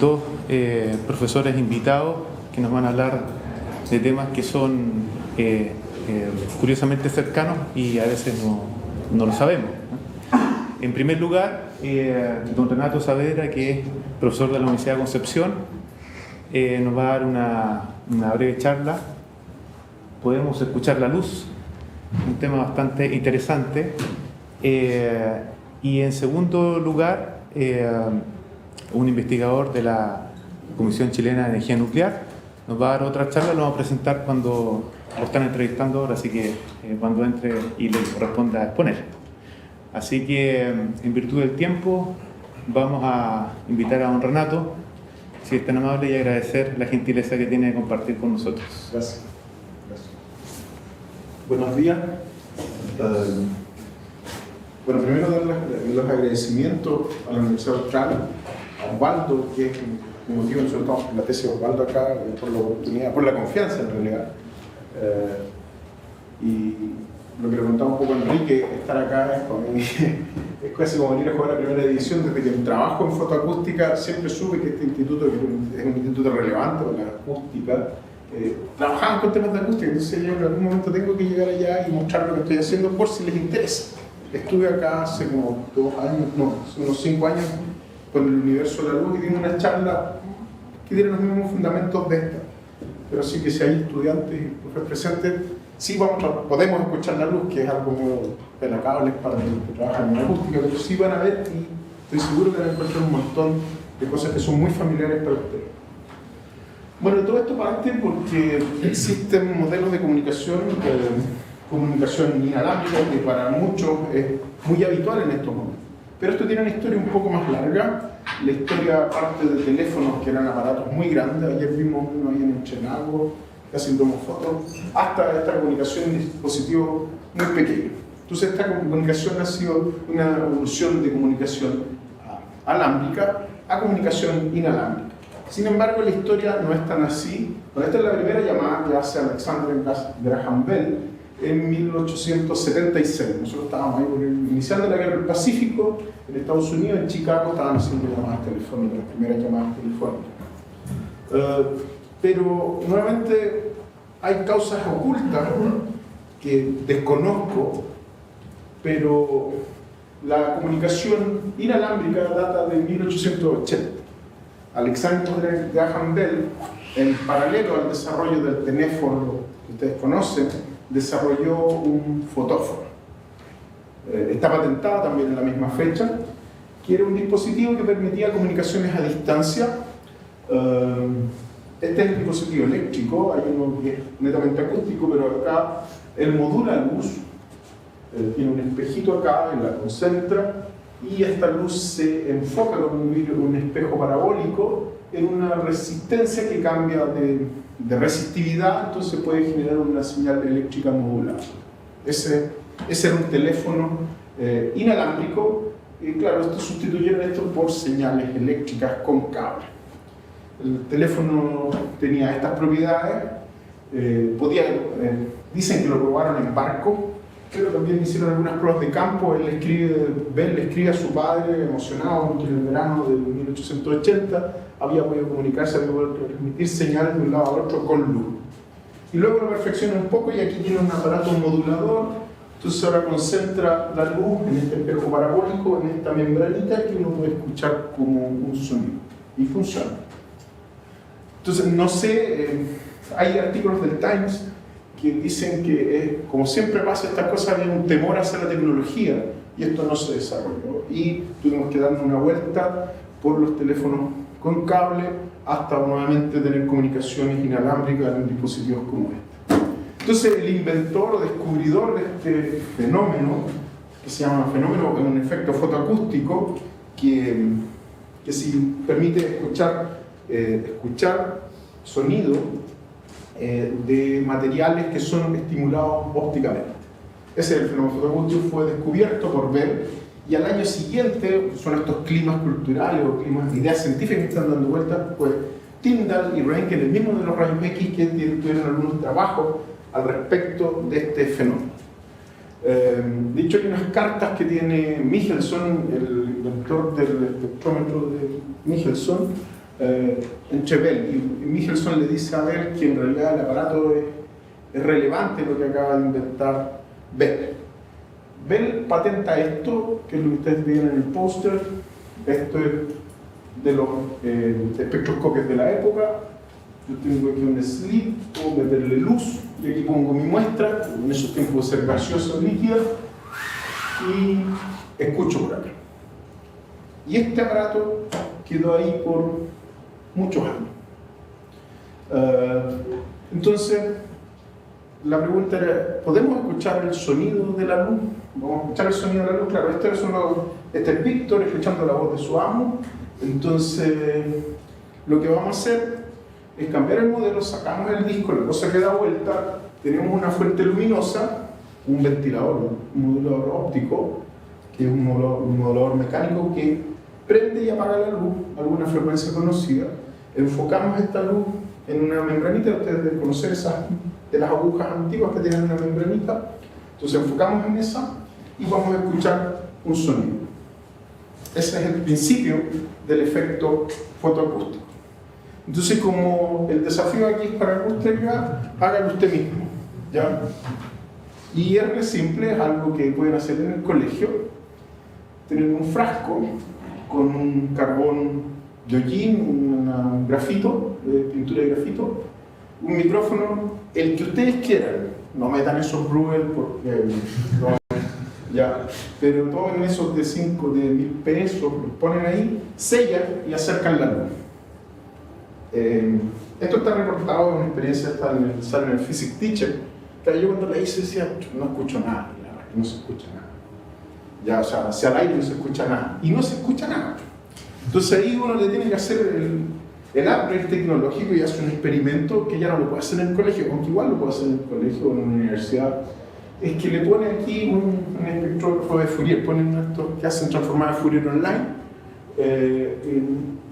dos profesores invitados que nos van a hablar de temas que son curiosamente cercanos y a veces no lo sabemos, ¿no? En primer lugar, don Renato Saavedra, que es profesor de la Universidad de Concepción, nos va a dar una breve charla. Podemos escuchar la luz, un tema bastante interesante. Y en segundo lugar, un investigador de la Comisión Chilena de Energía Nuclear nos va a dar otra charla. Lo vamos a presentar cuando lo están entrevistando ahora, así que cuando entre y le corresponda exponer. Así que, en virtud del tiempo, vamos a invitar a don Renato, si es tan amable, y agradecer la gentileza que tiene de compartir con nosotros. Gracias. Buenos días. Bueno, primero dar los agradecimientos a la Universidad Austral, a Osvaldo, que es mi motivo, sobre todo la tesis de Osvaldo acá, por la oportunidad, por la confianza en realidad. Y lo que le contaba un poco a Enrique, estar acá es casi como venir a jugar la primera edición. Desde que trabajo en fotoacústica siempre supe que este instituto, que es un instituto relevante para la acústica, trabajaban con temas de acústica, entonces yo en algún momento tengo que llegar allá y mostrar lo que estoy haciendo por si les interesa. Estuve acá hace como 2 años, no, unos 5 años con el Universo de la Luz y dimos una charla que tiene los mismos fundamentos de esta. Pero sí que si hay estudiantes y profesores presentes, sí podemos escuchar la luz, que es algo muy pelacable para los que trabajan en acústica, pero sí van a ver y estoy seguro que van a encontrar un montón de cosas que son muy familiares para ustedes. Bueno, todo esto parte porque existen modelos de comunicación inalámbrica, que para muchos es muy habitual en estos momentos. Pero esto tiene una historia un poco más larga. La historia parte de teléfonos que eran aparatos muy grandes. Ayer vimos uno ahí en Chenago, casi tomamos fotos, hasta esta comunicación en dispositivos muy pequeños. Entonces esta comunicación ha sido una evolución de comunicación alámbrica a comunicación inalámbrica. Sin embargo, la historia no es tan así. Bueno, esta es la primera llamada que hace Alexander Graham Bell en 1876. Nosotros estábamos ahí iniciando la guerra del Pacífico en Estados Unidos. En Chicago estaban haciendo llamadas telefónicas, las primeras llamadas telefónicas. Pero nuevamente hay causas ocultas que desconozco, pero la comunicación inalámbrica data de 1880. Alexander Graham Bell, en paralelo al desarrollo del teléfono que ustedes conocen, desarrolló un fotófono. Está patentado también en la misma fecha, que era un dispositivo que permitía comunicaciones a distancia. Este es el dispositivo eléctrico, hay uno que es netamente acústico, pero acá él modula luz, tiene un espejito acá, él la concentra, y esta luz se enfoca con un espejo parabólico en una resistencia que cambia de resistividad, entonces puede generar una señal eléctrica modulada. Ese era un teléfono inalámbrico, y claro, sustituyeron esto por señales eléctricas con cable. El teléfono tenía estas propiedades, dicen que lo probaron en barco, pero también hicieron algunas pruebas de campo. Bell le escribe a su padre, emocionado, que en el verano de 1880 había podido comunicarse, había podido transmitir señales de un lado a otro con luz. Y luego lo perfecciona un poco y aquí tiene un aparato modulador, entonces ahora concentra la luz en este espejo parabólico, en esta membranita, que uno puede escuchar como un sonido, y funciona. Entonces, no sé, hay artículos del Times que dicen que, como siempre pasa estas cosas, había un temor hacia la tecnología y esto no se desarrolló. Y tuvimos que darnos una vuelta por los teléfonos con cable hasta nuevamente tener comunicaciones inalámbricas en dispositivos como este. Entonces, el inventor o descubridor de este fenómeno, que se llama fenómeno, es un efecto fotoacústico que si permite escuchar sonido de materiales que son estimulados ópticamente. Ese es el fenómeno fotoacústico, fue descubierto por Bell, y al año siguiente son estos climas culturales o climas de ideas científicas que están dando vueltas, pues Tyndall y Röntgen, el mismo de los rayos X, que tuvieron algunos trabajos al respecto de este fenómeno. De hecho, hay unas cartas que tiene Michelson, el inventor del espectrómetro de Michelson, entre Bell y Michelson le dice a Bell que en realidad el aparato es relevante lo que acaba de inventar Bell. Bell patenta esto, que es lo que ustedes ven en el póster. Esto es de los espectroscopios de la época. Yo tengo aquí un slip, puedo meterle luz y aquí pongo mi muestra, en esos tiempos de ser gaseosa o líquida, y escucho por acá. Y este aparato quedó ahí por muchos años. Entonces, la pregunta era, ¿podemos escuchar el sonido de la luz? ¿Vamos a escuchar el sonido de la luz? Claro, este es Víctor escuchando la voz de su amo. Entonces, lo que vamos a hacer es cambiar el modelo, sacamos el disco, la cosa queda vuelta, tenemos una fuente luminosa, un ventilador, un modulador óptico, que es un modulador mecánico que prende y apaga la luz a alguna frecuencia conocida. Enfocamos esta luz en una membranita, ustedes deben conocer esas de las agujas antiguas que tienen una membranita. Entonces enfocamos en esa y vamos a escuchar un sonido. Ese es el principio del efecto fotoacústico. Entonces, como el desafío aquí es para que usted hágalo usted mismo, ¿ya? Y es re simple, es algo que pueden hacer en el colegio. Tener un frasco con un carbón de hollín, un grafito, pintura de grafito, un micrófono, el que ustedes quieran. No metan esos Bruegel porque no, ya, pero tomen esos de 5, de 1000 pesos, los ponen ahí, sellan y acercan la luz. Esto está reportado en una experiencia, sale en el Physics Teacher, que yo cuando la hice decía, no escucho nada, no se escucha nada. Ya, o sea, hacia el aire no se escucha nada, y no se escucha nada. Entonces ahí uno le tiene que hacer el upgrade tecnológico y hace un experimento que ya no lo puede hacer en el colegio, aunque igual lo puede hacer en el colegio o en una universidad. Es que le pone aquí un espectrógrafo de Fourier, ponen estos que hacen transformadas de Fourier online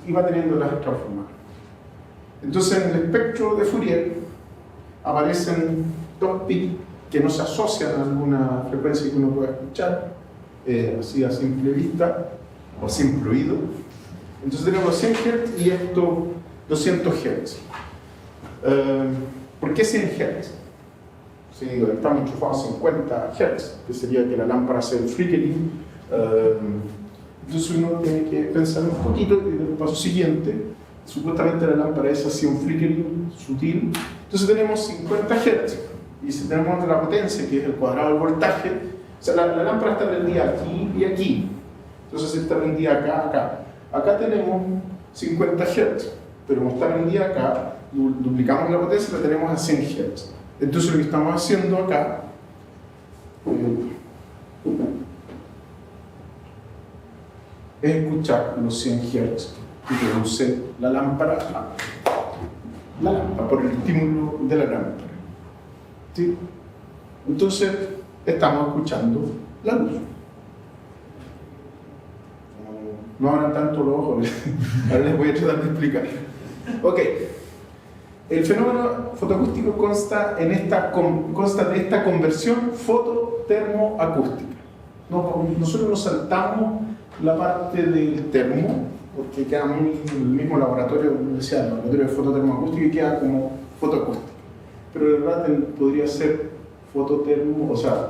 y va teniendo las transformadas. Entonces en el espectro de Fourier aparecen dos picos que no se asocian a alguna frecuencia que uno pueda escuchar, así a simple vista o simple oído. Entonces tenemos 100 Hz y esto 200 Hz. ¿Por qué 100 Hz? Si estamos enchufados a 50 Hz, que sería que la lámpara hace el flickering, entonces uno tiene que pensar un poquito y el paso siguiente. Supuestamente la lámpara es así un flickering sutil. Entonces tenemos 50 Hz. Y si tenemos la potencia, que es el cuadrado del voltaje, o sea, la lámpara está prendida aquí y aquí. Entonces está prendida acá, acá. Acá tenemos 50 Hz, pero como está prendida acá, duplicamos la potencia y la tenemos a 100 Hz. Entonces lo que estamos haciendo acá es escuchar los 100 Hz que produce la lámpara por el estímulo de la lámpara. ¿Sí? Entonces estamos escuchando la luz. No abran tanto los ojos, ahora les voy a tratar de explicar. Ok, el fenómeno fotoacústico consta de esta conversión fototermoacústica. Nosotros nos saltamos la parte del termo, porque queda muy en el mismo laboratorio, como decía, el laboratorio de fototermoacústica, y queda como fotoacústica. Pero de verdad podría ser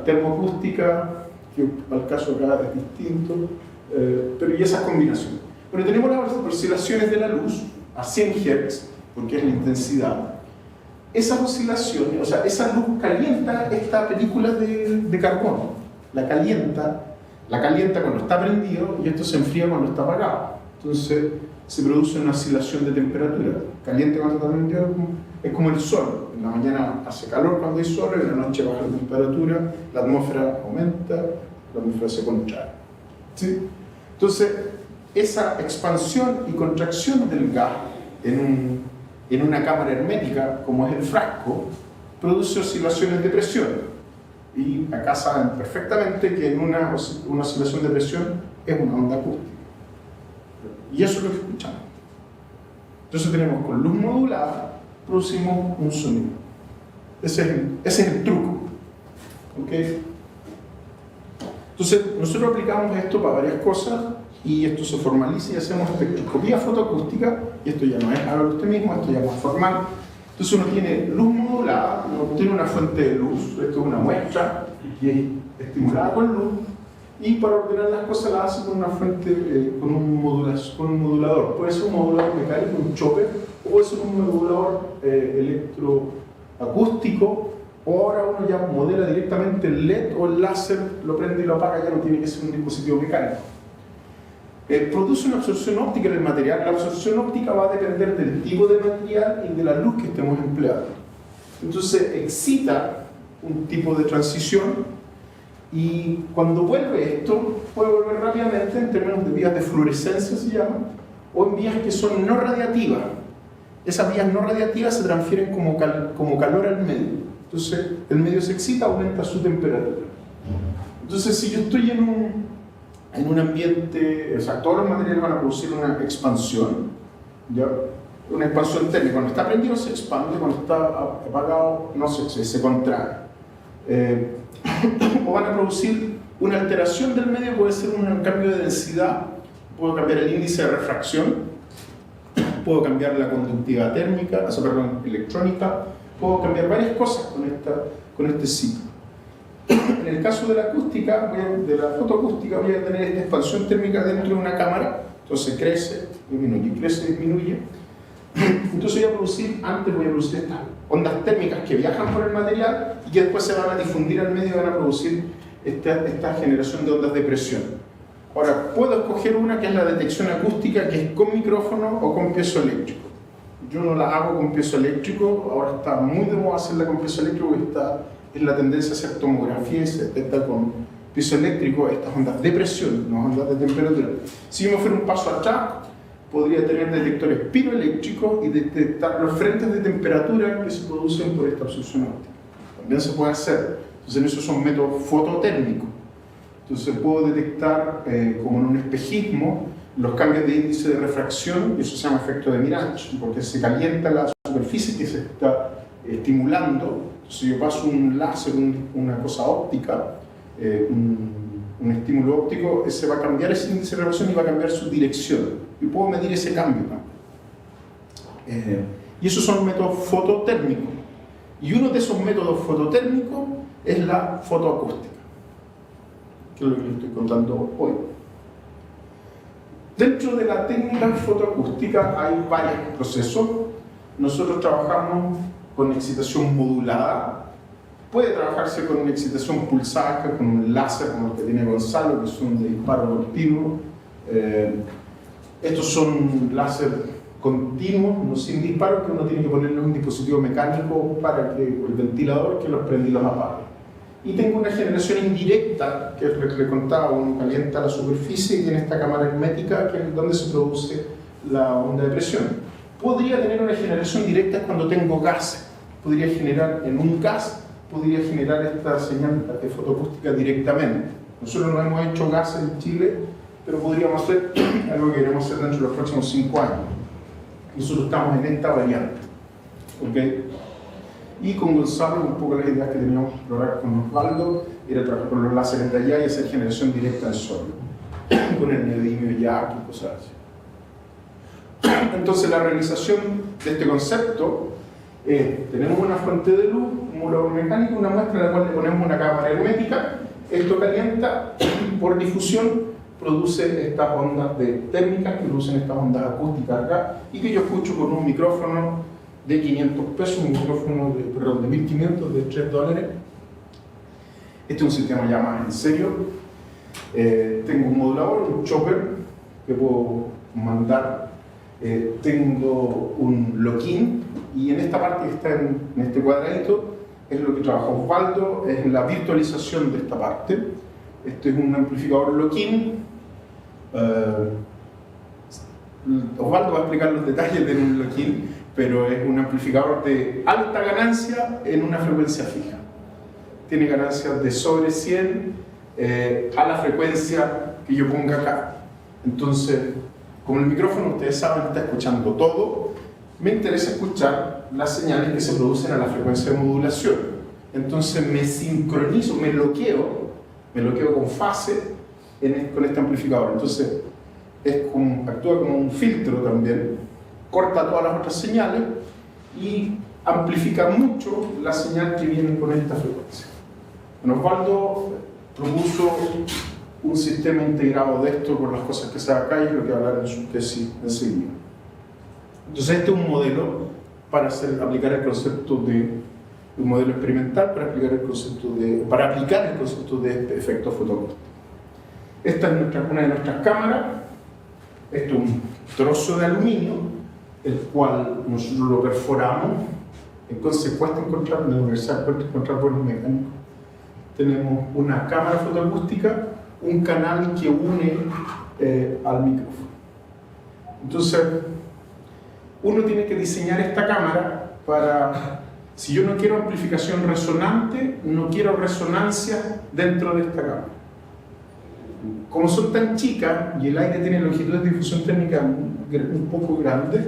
termoacústica, que al caso acá es distinto. Pero y esas combinaciones. Pero tenemos las oscilaciones de la luz a 100 Hz, porque es la intensidad. Esas oscilaciones, o sea, esa luz calienta esta película de carbono. La calienta cuando está prendido y esto se enfría cuando está apagado. Entonces se produce una oscilación de temperatura. Caliente cuando está prendido es como el sol. En la mañana hace calor cuando hay sol, en la noche baja la temperatura, la atmósfera aumenta, la atmósfera se contrae. ¿Sí? Entonces, esa expansión y contracción del gas en una cámara hermética, como es el frasco, produce oscilaciones de presión. Y acá saben perfectamente que en una oscilación de presión es una onda acústica. Y eso es lo que escuchamos. Entonces tenemos con luz modulada, producimos un sonido. Ese es el truco. ¿Okay? Entonces, nosotros aplicamos esto para varias cosas. y esto se formaliza y hacemos espectroscopía fotoacústica, y esto ya no es hágalo usted mismo, esto ya es más formal. Entonces uno tiene luz modulada, uno tiene una fuente de luz, esto es una muestra y es estimulada con luz, y para ordenar las cosas la hace con una fuente, con un modulador. Puede ser un modulador mecánico, un chopper, o puede ser un modulador electroacústico, o ahora uno ya modela directamente el LED o el láser, lo prende y lo apaga, ya no tiene que ser un dispositivo mecánico. Produce una absorción óptica en el material. La absorción óptica va a depender del tipo de material y de la luz que estemos empleando. Entonces excita un tipo de transición, y cuando vuelve esto, puede volver rápidamente en términos de vías de fluorescencia, se llama, o en vías que son no radiativas. Esas vías no radiativas se transfieren como calor al medio. Entonces el medio se excita, aumenta su temperatura. Entonces si yo estoy en un ambiente, o sea, todos los materiales van a producir una expansión, ¿ya? Una expansión térmica. Cuando está prendido se expande, cuando está apagado no se contrae. O van a producir una alteración del medio, puede ser un cambio de densidad, puedo cambiar el índice de refracción, puedo cambiar la conductividad térmica, electrónica, puedo cambiar varias cosas con este ciclo. En el caso de la acústica, de la fotoacústica, voy a tener esta expansión térmica dentro de una cámara, entonces crece, disminuye. Entonces antes voy a producir estas ondas térmicas que viajan por el material y que después se van a difundir al medio y van a producir esta generación de ondas de presión. Ahora, puedo escoger una que es la detección acústica, que es con micrófono o con piezoeléctrico. Yo no la hago con piezoeléctrico, ahora está muy de moda hacerla con piezoeléctrico, es la tendencia a hacer tomografía y se detecta con piezoeléctrico estas ondas de presión, no ondas de temperatura. Si yo me fuera un paso atrás, podría tener detectores piroeléctricos y detectar los frentes de temperatura que se producen por esta absorción óptica. También se puede hacer. Entonces, esos son métodos fototérmicos. Entonces, puedo detectar, como en un espejismo, los cambios de índice de refracción, y eso se llama efecto de Mirage, porque se calienta la superficie que se está estimulando. Entonces, yo paso un láser, una cosa óptica, un estímulo óptico, ese va a cambiar ese índice de refracción y va a cambiar su dirección. Y puedo medir ese cambio, ¿no? Y esos son métodos fototérmicos. Y uno de esos métodos fototérmicos es la fotoacústica, que es lo que les estoy contando hoy. Dentro de la técnica fotoacústica hay varios procesos. Nosotros trabajamos con excitación modulada. Puede trabajarse con una excitación pulsada, con un láser como el que tiene Gonzalo, que son de disparo continuo. Estos son láser continuos, no sin disparo, que uno tiene que ponerle un dispositivo mecánico para que el ventilador que los prende y los apague. Y tengo una generación indirecta, que es lo que le contaba, uno calienta la superficie y tiene esta cámara hermética, que es donde se produce la onda de presión. Podría tener una generación directa cuando tengo gases. Podría generar en un gas, podría generar esta señal de fotoacústica directamente. Nosotros no hemos hecho gases en Chile, pero podríamos hacer algo que queremos hacer dentro de los próximos 5 años. Nosotros estamos en esta variante. ¿Okay? Y con Gonzalo, un poco las ideas que teníamos que explorar con Osvaldo, era trabajar con los láseres de allá y hacer generación directa en sólido, con el neodimio YAC y cosas así. Entonces, la realización de este concepto es: tenemos una fuente de luz, un modulador mecánico, una muestra en la cual le ponemos una cámara hermética, esto calienta, por difusión produce estas ondas térmicas que producen estas ondas acústicas acá, y que yo escucho con un micrófono de 500 pesos, un micrófono de 1500, de $3. Este es un sistema ya más en serio. Tengo un modulador, un chopper que puedo mandar. Tengo un lock-in, y en esta parte que está en este cuadradito es lo que trabaja Osvaldo, es la virtualización de esta parte. Este es un amplificador lock-in. Osvaldo va a explicar los detalles de un lock-in, pero es un amplificador de alta ganancia en una frecuencia fija. Tiene ganancias de sobre 100 a la frecuencia que yo ponga acá. Entonces, como el micrófono, ustedes saben, está escuchando todo, me interesa escuchar las señales que se producen a la frecuencia de modulación. Entonces me sincronizo, me bloqueo con fase con este amplificador. Entonces, actúa como un filtro también, corta todas las otras señales y amplifica mucho la señal que viene con esta frecuencia. Bueno, Osvaldo propuso un sistema integrado de esto por las cosas que sabe acá y lo que va a hablar en su tesis enseguida. Entonces este es un modelo para aplicar el concepto de un modelo experimental para aplicar el concepto de efecto fotoacústico. Esta es una de nuestras cámaras. Esto es un trozo de aluminio, el cual nosotros lo perforamos. Entonces cuesta encontrar, en la universidad cuesta encontrar buenos mecánicos. Tenemos una cámara fotoacústica, un canal que une al micrófono. Entonces, uno tiene que diseñar esta cámara para, si yo no quiero amplificación resonante, no quiero resonancia dentro de esta cámara. Como son tan chicas y el aire tiene longitudes de difusión térmica un poco grandes,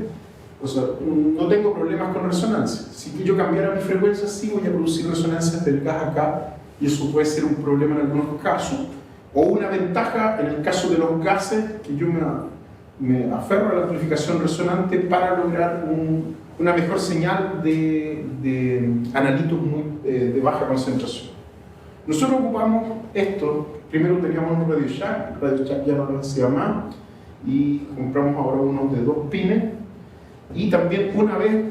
o sea, no tengo problemas con resonancia. Si yo cambiara mi frecuencia, sí voy a producir resonancias del gas acá, y eso puede ser un problema en algunos casos, o una ventaja en el caso de los gases, que yo me aferro a la amplificación resonante para lograr una mejor señal de analitos de baja concentración. Nosotros ocupamos esto. Primero teníamos un Radio Shack ya no lo hacía más, y compramos ahora unos de 2 pines, y también una vez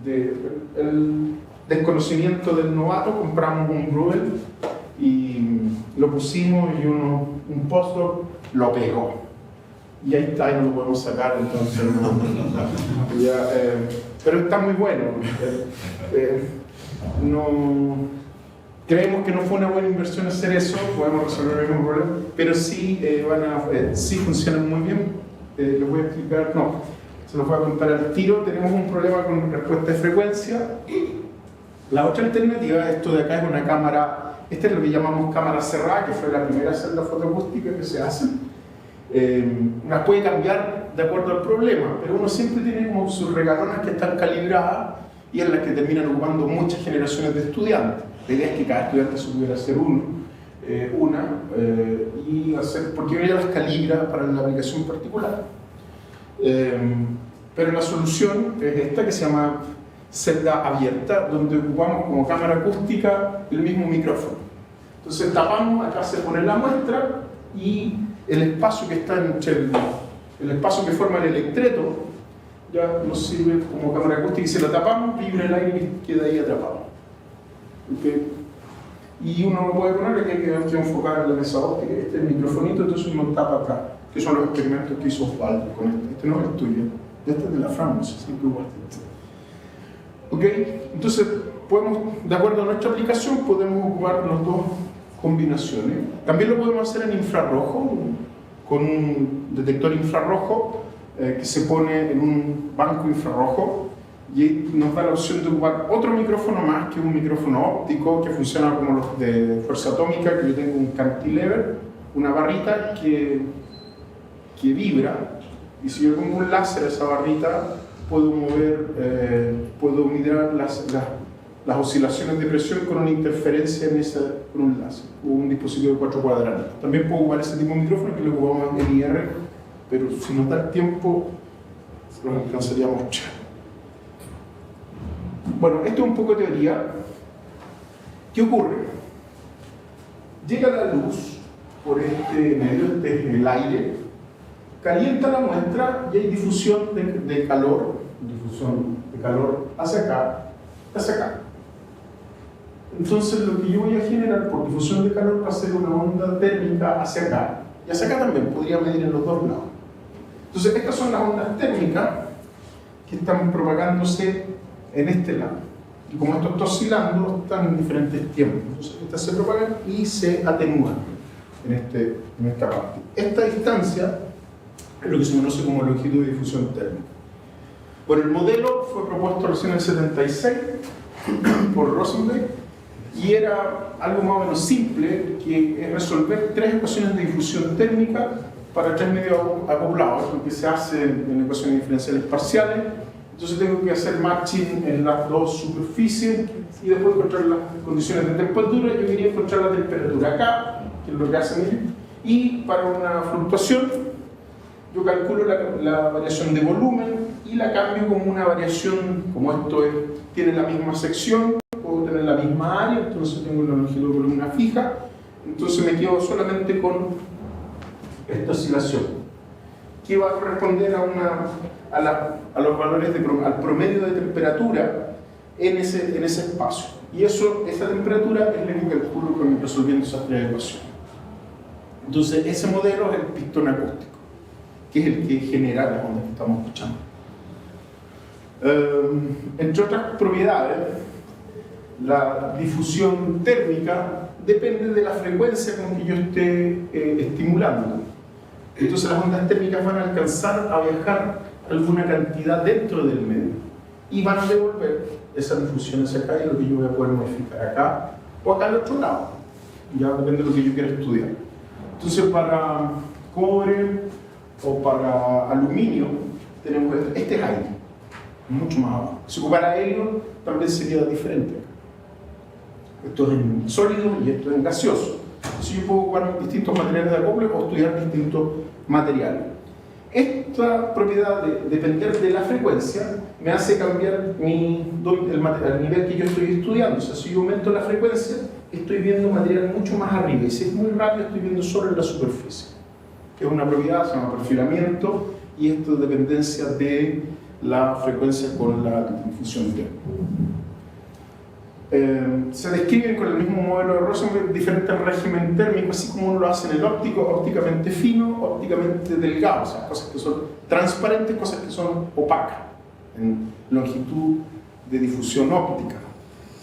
el desconocimiento del novato compramos un Rubel y lo pusimos y un postdoc lo pegó. Y ahí está, y no lo podemos sacar, entonces pero está muy bueno. Creemos que no fue una buena inversión hacer eso, podemos resolver el mismo problema, pero sí, sí funcionan muy bien. Les voy a explicar, se los voy a contar al tiro. Tenemos un problema con respuesta de frecuencia. La otra alternativa, esto de acá es una cámara, esta es lo que llamamos cámara cerrada, que fue la primera celda fotoacústica que se hace. Las puede cambiar de acuerdo al problema, pero uno siempre tiene como sus regalonas que están calibradas y en las que terminan ocupando muchas generaciones de estudiantes. La idea es que cada estudiante se pudiera hacer y hacer, porque uno ya las calibra para la aplicación particular. Pero la solución es esta, que se llama celda abierta, donde ocupamos como cámara acústica el mismo micrófono. Entonces tapamos, acá se pone la muestra, y el espacio que está entre el espacio que forma el electreto ya nos sirve como cámara acústica, y si la tapamos, vibra el aire y queda ahí atrapado. ¿Okay? Y uno lo puede poner, aquí hay que enfocar en la mesa óptica, este es el microfonito, entonces uno tapa acá, que son los experimentos que hizo Osvaldo con este no es el tuyo, este es de la Francia, siempre igual. ¿Ok? Entonces, de acuerdo a nuestra aplicación, podemos ocupar las dos combinaciones. También lo podemos hacer en infrarrojo, con un detector infrarrojo que se pone en un banco infrarrojo, y nos da la opción de ocupar otro micrófono más, que es un micrófono óptico que funciona como los de fuerza atómica, que yo tengo un cantilever, una barrita que vibra, y si yo pongo un láser a esa barrita, puedo mirar las oscilaciones de presión con una interferencia con un láser o un dispositivo de 4 cuadrantes. También puedo ocupar ese tipo de micrófono, que lo ocupamos en IR, pero si nos da el tiempo, lo alcanzaríamos mucho. Bueno, esto es un poco de teoría. ¿Qué ocurre? Llega la luz por este medio, desde el aire, calienta la muestra y hay difusión de calor hacia acá, hacia acá. Entonces lo que yo voy a generar por difusión de calor va a ser una onda térmica hacia acá, y hacia acá también, podría medir en los dos lados. Entonces estas son las ondas térmicas que están propagándose en este lado, y como esto está oscilando, están en diferentes tiempos. Entonces estas se propagan y se atenúan en esta parte. Esta distancia es lo que se conoce como longitud de difusión térmica. Bueno, el modelo fue propuesto recién en el 76 por Rosenberg, y era algo más o menos simple, que es resolver 3 ecuaciones de difusión térmica para 3 medios acoplados, lo que se hace en ecuaciones diferenciales parciales. Entonces tengo que hacer matching en las dos superficies y después encontrar las condiciones de temperatura. Yo quería encontrar la temperatura acá, que es lo que hacen ellos, y para una fluctuación yo calculo la variación de volumen y la cambio como una variación, como esto tiene la misma sección, puedo tener la misma área, entonces tengo una longitud de columna fija, entonces me quedo solamente con esta oscilación, que va a corresponder a los valores al promedio de temperatura en ese espacio. Y esa temperatura es la que calculo resolviendo esas tres ecuaciones. Entonces, ese modelo es el pistón acústico, que es el que genera las ondas que estamos escuchando. Entre otras propiedades, la difusión térmica depende de la frecuencia con que yo esté estimulando. Entonces, las ondas térmicas van a alcanzar a viajar alguna cantidad dentro del medio y van a devolver esa difusión hacia acá, y lo que yo voy a poder modificar acá o acá al otro lado. Ya depende de lo que yo quiera estudiar. Entonces, para cobre o para aluminio, tenemos este es aire, mucho más abajo. Si ocupara helio, también sería diferente. Esto es en sólido y esto es en gaseoso. Si yo puedo ocupar distintos materiales de acople o estudiar distintos materiales. Esta propiedad de depender de la frecuencia me hace cambiar el nivel que yo estoy estudiando. O sea, si yo aumento la frecuencia, estoy viendo material mucho más arriba. Y si es muy rápido, estoy viendo solo en la superficie. Que es una propiedad, se llama perfilamiento, y esto es dependencia de la frecuencia con la difusión térmica. Se describen con el mismo modelo de Rosenberg diferentes regímenes térmicos, así como uno lo hace en el óptico, ópticamente fino, ópticamente delgado, o sea, cosas que son transparentes, cosas que son opacas, en longitud de difusión óptica.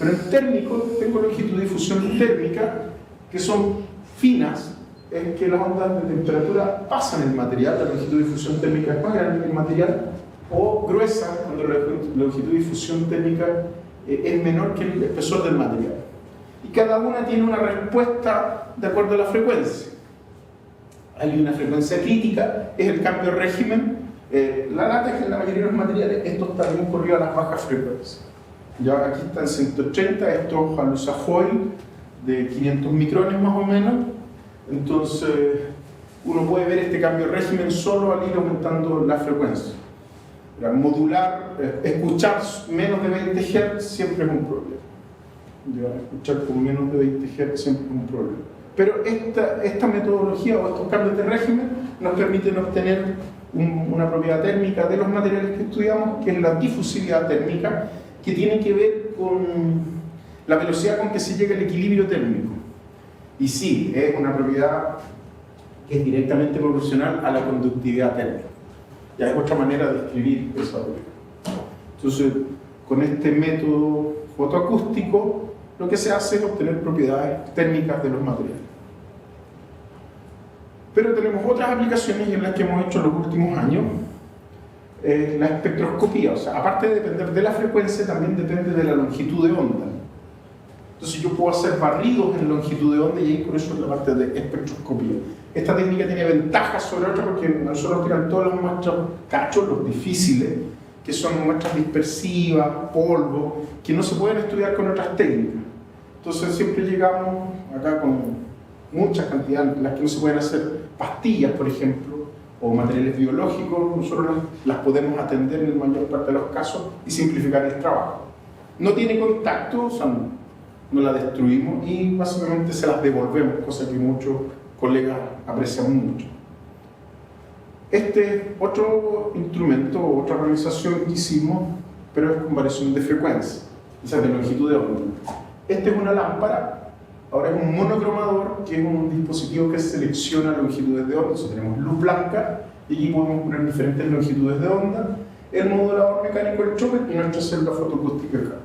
Pero en térmico tengo longitud de difusión térmica que son finas, es que las ondas de temperatura pasan el material, la longitud de difusión térmica es más grande que el material, o gruesa, cuando la longitud de difusión térmica es menor que el espesor del material. Y cada una tiene una respuesta de acuerdo a la frecuencia. Hay una frecuencia crítica, es el cambio de régimen. La látex en la mayoría de los materiales, esto está bien corrido a las bajas frecuencias. Ya aquí está en 130, esto es alusafoil de 500 micrones más o menos. Entonces, uno puede ver este cambio de régimen solo al ir aumentando la frecuencia. Modular, escuchar menos de 20 Hz siempre es un problema. Ya, escuchar con menos de 20 Hz siempre es un problema. Pero esta metodología o estos cambios de régimen nos permiten obtener una propiedad térmica de los materiales que estudiamos, que es la difusividad térmica, que tiene que ver con la velocidad con que se llega al equilibrio térmico. Y sí, es una propiedad que es directamente proporcional a la conductividad térmica. Ya es otra manera de escribir esa propiedad. Entonces, con este método fotoacústico, lo que se hace es obtener propiedades térmicas de los materiales. Pero tenemos otras aplicaciones en las que hemos hecho en los últimos años. La espectroscopía, o sea, aparte de depender de la frecuencia, también depende de la longitud de onda. Entonces yo puedo hacer barridos en longitud de onda, y ahí por eso es la parte de espectroscopía. Esta técnica tiene ventajas sobre otra porque nosotros tiran todas las muestras cachos, los difíciles, que son muestras dispersivas, polvo, que no se pueden estudiar con otras técnicas. Entonces siempre llegamos acá con muchas cantidades, las que no se pueden hacer pastillas, por ejemplo, o materiales biológicos, nosotros las podemos atender en la mayor parte de los casos y simplificar el trabajo. No tiene contacto, o sea, no la destruimos y básicamente se las devolvemos, cosa que muchos colegas aprecian mucho. Este es otro instrumento, otra organización que hicimos, pero es con variación de frecuencia, o sea, de longitud de onda. Este es una lámpara, ahora es un monocromador, que es un dispositivo que selecciona longitudes de onda. Entonces tenemos luz blanca y aquí podemos poner diferentes longitudes de onda, el modulador mecánico del chopper y nuestra celda fotoacústica acá.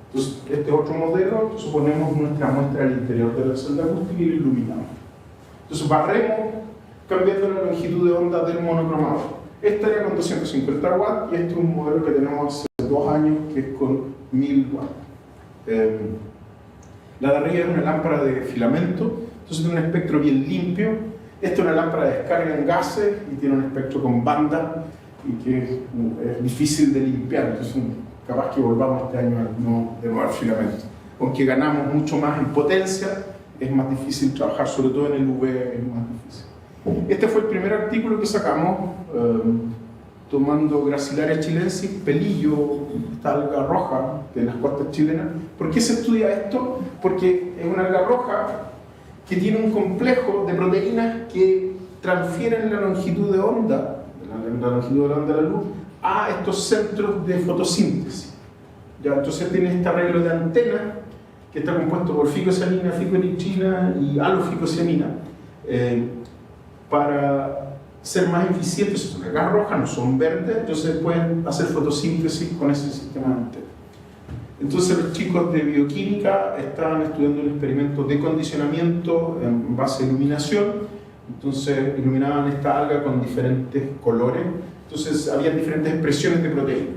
Entonces, este es otro modelo, suponemos nuestra muestra al interior de la celda acústica y lo iluminamos. Entonces barremos cambiando la longitud de onda del monocromador. Esta era con 250 watts y este es un modelo que tenemos hace 2 años que es con 1000 watts. La de arriba es una lámpara de filamento, entonces tiene un espectro bien limpio. Esta es una lámpara de descarga en gases y tiene un espectro con banda y que es difícil de limpiar, entonces capaz que volvamos este año de nuevo al filamento. Aunque ganamos mucho más en potencia, es más difícil trabajar, sobre todo en el UV es más difícil. Este fue el primer artículo que sacamos, tomando Gracilaria chilensis, pelillo, esta alga roja de las costas chilenas. ¿Por qué se estudia esto? Porque es una alga roja que tiene un complejo de proteínas que transfieren la longitud de onda, la longitud de la onda de la luz, a estos centros de fotosíntesis. ¿Ya? Entonces tiene este arreglo de antena que está compuesto por ficocianina, ficoeritrina y aloficocianina, para ser más eficientes. Son algas rojas, no son verdes, entonces pueden hacer fotosíntesis con ese sistema de antena. Entonces los chicos de bioquímica estaban estudiando un experimento de condicionamiento en base a iluminación. Entonces iluminaban esta alga con diferentes colores. Entonces había diferentes expresiones de proteínas.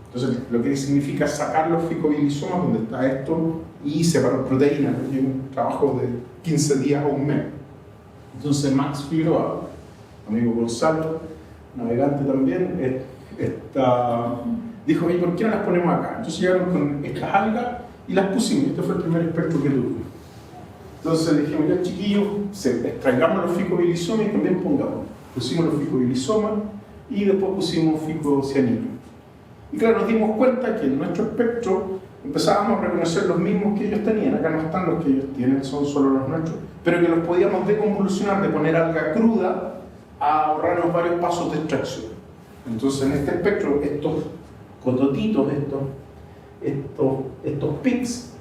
Entonces lo que significa sacar los ficobilisomas, donde está esto, y separar proteínas. Es un trabajo de 15 días o un mes. Entonces Max Figueroa, amigo Gonzalo, navegante también, dijo, oye, ¿por qué no las ponemos acá? Entonces llegaron con estas algas y las pusimos. Este fue el primer experto que tuve. Entonces dijimos, ya chiquillos, extraigamos los ficobilisomas y también pongamos. Pusimos los ficobilisomas y después pusimos ficocianina. Y claro, nos dimos cuenta que en nuestro espectro empezábamos a reconocer los mismos que ellos tenían. Acá no están los que ellos tienen, son solo los nuestros. Pero que los podíamos deconvolucionar, de poner alga cruda a ahorrarnos varios pasos de extracción. Entonces en este espectro, estos cototitos, estos pics,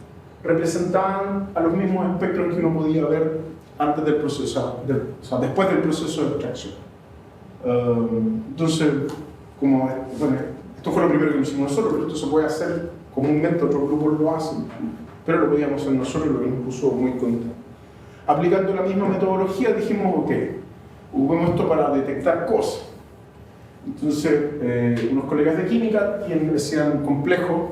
representaban a los mismos espectros que uno podía ver antes del proceso, o sea, después del proceso de extracción. Entonces, como, bueno, esto fue lo primero que hicimos nosotros, pero esto se puede hacer comúnmente, otros grupos lo hacen, pero lo podíamos hacer nosotros, lo que nos puso muy contentos. Aplicando la misma metodología, dijimos, ok, ocupemos esto para detectar cosas. Entonces, unos colegas de química decían complejos,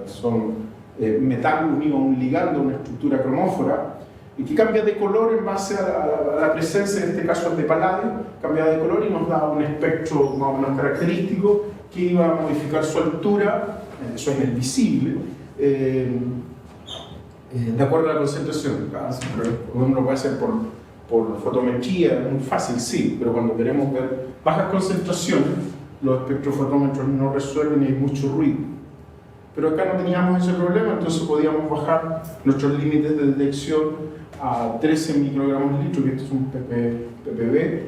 son metal unido a un ligando, una estructura cromófora, y que cambia de color en base a la presencia, en este caso de paladio, cambia de color y nos da un espectro más o menos característico que iba a modificar su altura, eso es el visible, de acuerdo a la concentración. Uno lo puede hacer por fotometría, es muy fácil, sí, pero cuando queremos ver bajas concentraciones, los espectrofotómetros no resuelven y hay mucho ruido. Pero acá no teníamos ese problema, entonces podíamos bajar nuestros límites de detección a 13 microgramos litro, que esto es un ppb,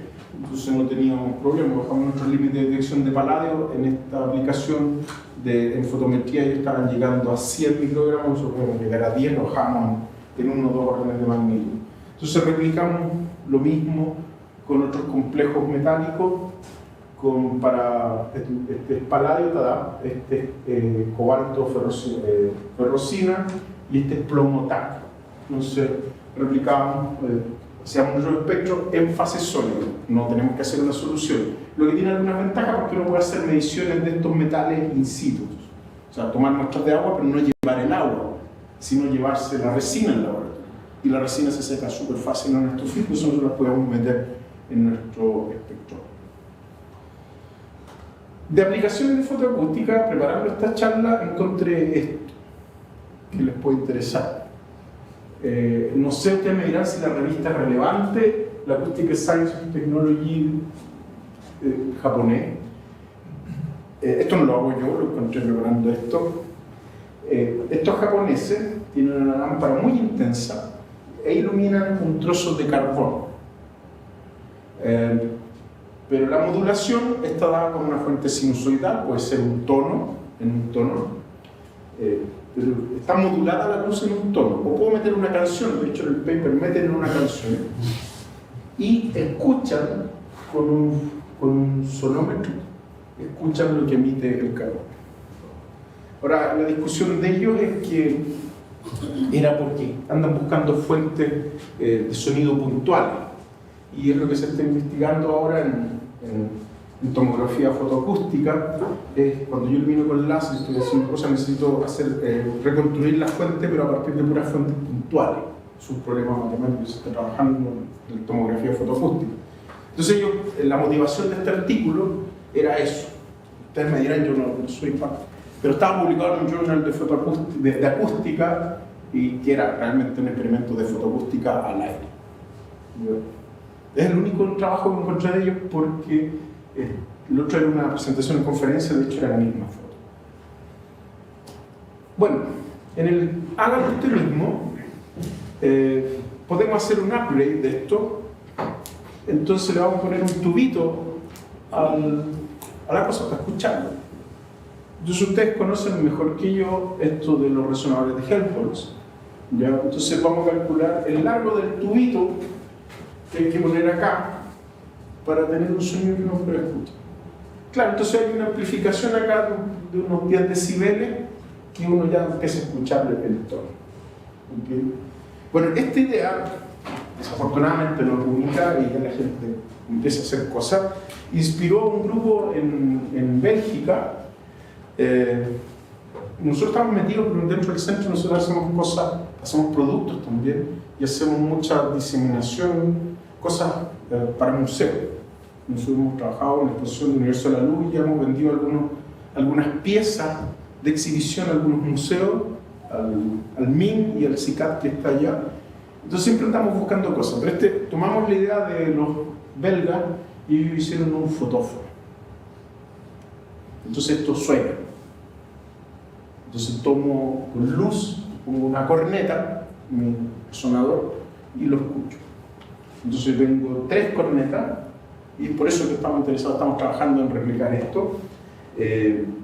entonces no teníamos problema. Bajamos nuestros límites de detección de paladio en esta aplicación en fotometría, y estaban llegando a 100 microgramos, o podemos llegar a 10, lo bajamos en 1 o 2 órdenes de magnitud. Entonces replicamos lo mismo con otros complejos metálicos, para este paladio, este cobalto ferrocina y este plomo TAC. Entonces replicamos, hacíamos nuestro espectro en fase sólida, no tenemos que hacer una solución. Lo que tiene algunas ventajas porque uno puede hacer mediciones de estos metales in situ, o sea, tomar muestras de agua, pero no llevar el agua, sino llevarse la resina en el laboratorio. Y la resina se seca súper fácil en nuestro filtro, nosotros la podemos meter en nuestro espectro. De aplicaciones de fotoacústica, preparando esta charla, encontré esto, que les puede interesar. No sé, ustedes me dirán si la revista es relevante, la Acoustic Science and Technology japonés. Esto no lo hago yo, lo encontré preparando esto. Estos japoneses tienen una lámpara muy intensa e iluminan un trozo de carbón. Pero la modulación está dada con una fuente sinusoidal, puede ser un tono, en un tono, pero está modulada la luz en un tono. O puedo meter una canción, de hecho en el paper meten una canción, y escuchan con un sonómetro, escuchan lo que emite el carbón. Ahora, la discusión de ellos es que era porque andan buscando fuentes de sonido puntuales, y es lo que se está investigando ahora en tomografía fotoacústica. Cuando yo ilumino con láser, estoy haciendo cosas, necesito reconstruir la fuente, pero a partir de puras fuentes puntuales. Es un problema matemático que se está trabajando en tomografía fotoacústica. Entonces la motivación de este artículo era eso. Ustedes me dirán, yo no soy parte, pero estaba publicado en un journal de acústica, y que era realmente un experimento de fotoacústica al aire. Es el único trabajo que encontré de ellos porque el otro era una presentación en conferencia, de hecho era la misma foto. Bueno, en el hágalo usted mismo, podemos hacer un upgrade de esto. Entonces le vamos a poner un tubito a la cosa para escucharlo. Entonces ustedes conocen mejor que yo esto de los resonadores de Helmholtz. ¿Ya? Entonces vamos a calcular el largo del tubito que hay que poner acá para tener un sonido que no pueda escuchar. Claro, entonces hay una amplificación acá de unos 10 decibeles que uno ya empieza a escuchar el tono. ¿Okay? Bueno, esta idea, desafortunadamente no es única y ya la gente empieza a hacer cosas, inspiró a un grupo en Bélgica. Nosotros estamos metidos dentro del centro, nosotros hacemos cosas, hacemos productos también y hacemos mucha diseminación, cosas para museos. Nosotros hemos trabajado en la exposición del Universo de la Luz y hemos vendido algunas piezas de exhibición a algunos museos, al MIN y al CICAT que está allá. Entonces siempre andamos buscando cosas, pero tomamos la idea de los belgas y ellos hicieron un fotófono. Entonces esto suena. Entonces tomo con luz, pongo una corneta, mi sonador, y lo escucho. Entonces tengo 3 cornetas, y por eso que estamos interesados, estamos trabajando en replicar esto, en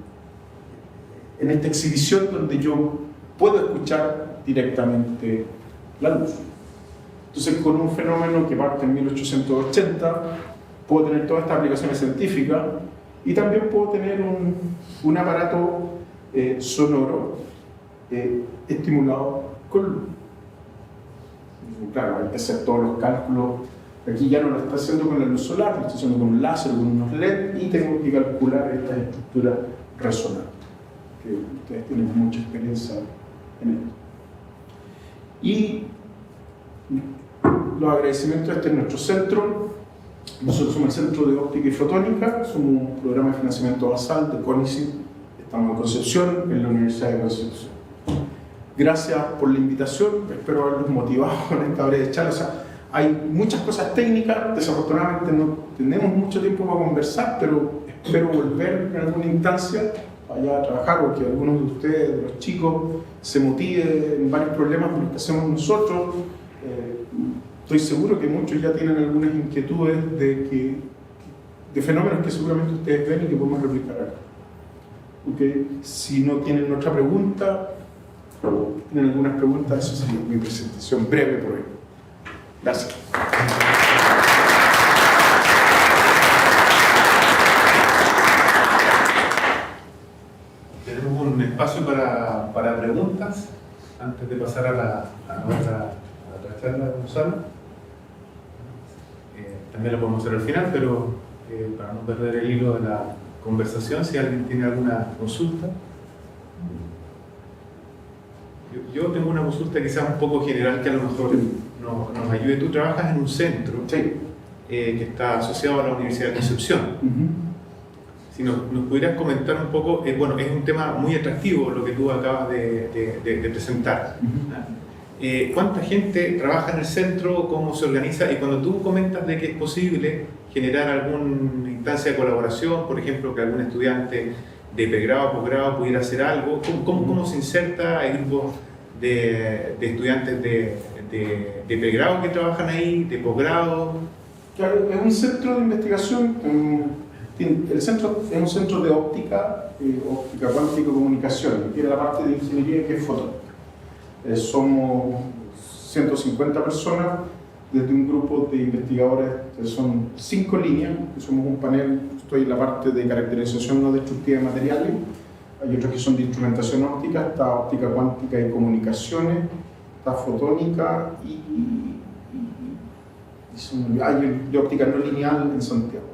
esta exhibición donde yo puedo escuchar directamente la luz. Entonces con un fenómeno que parte en 1880, puedo tener todas estas aplicaciones científicas, y también puedo tener un aparato sonoro estimulado con luz. Claro, hay que hacer todos los cálculos. Aquí ya no lo está haciendo con la luz solar, lo estoy haciendo con un láser, con unos LED, y tengo que calcular estas estructuras resonantes, que ustedes tienen mucha experiencia en esto. Y los agradecimientos, este es nuestro centro. Nosotros somos el Centro de Óptica y Fotónica, somos un programa de financiamiento basal de CONICYT. Estamos en Concepción, en la Universidad de Concepción. Gracias por la invitación, espero haberlos motivado con esta breve charla. O sea, hay muchas cosas técnicas, desafortunadamente no tenemos mucho tiempo para conversar, pero espero volver en alguna instancia allá a trabajar, o que algunos de ustedes, de los chicos, se motiven en varios problemas con los que hacemos nosotros. Estoy seguro que muchos ya tienen algunas inquietudes de fenómenos que seguramente ustedes ven y que podemos replicar acá. Okay. Si no tienen otra pregunta, o tienen algunas preguntas, eso sería mi presentación breve por hoy. Gracias. Tenemos un espacio para preguntas antes de pasar a la otra charla de Gonzalo. También lo podemos hacer al final, pero para no perder el hilo de la conversación, si alguien tiene alguna consulta. Yo tengo una consulta quizás un poco general que a lo mejor nos ayude. Tú trabajas en un centro que está asociado a la Universidad de Concepción. Si nos pudieras comentar un poco, bueno, es un tema muy atractivo lo que tú acabas de presentar. ¿Cuánta gente trabaja en el centro? ¿Cómo se organiza? Y cuando tú comentas de que es posible generar alguna instancia de colaboración, por ejemplo, que algún estudiante de pregrado o posgrado pudiera hacer algo, ¿cómo se inserta? ¿Hay grupos de estudiantes de pregrado que trabajan ahí, de posgrado? Claro, es un centro de investigación. El centro es un centro de óptica cuántica y comunicación, y tiene la parte de ingeniería que es fotónica. Somos 150 personas desde un grupo de investigadores que son 5 líneas, que somos un panel. Estoy en la parte de caracterización no destructiva de materiales, hay otros que son de instrumentación óptica, está óptica cuántica y comunicaciones, está fotónica y hay de óptica no lineal en Santiago.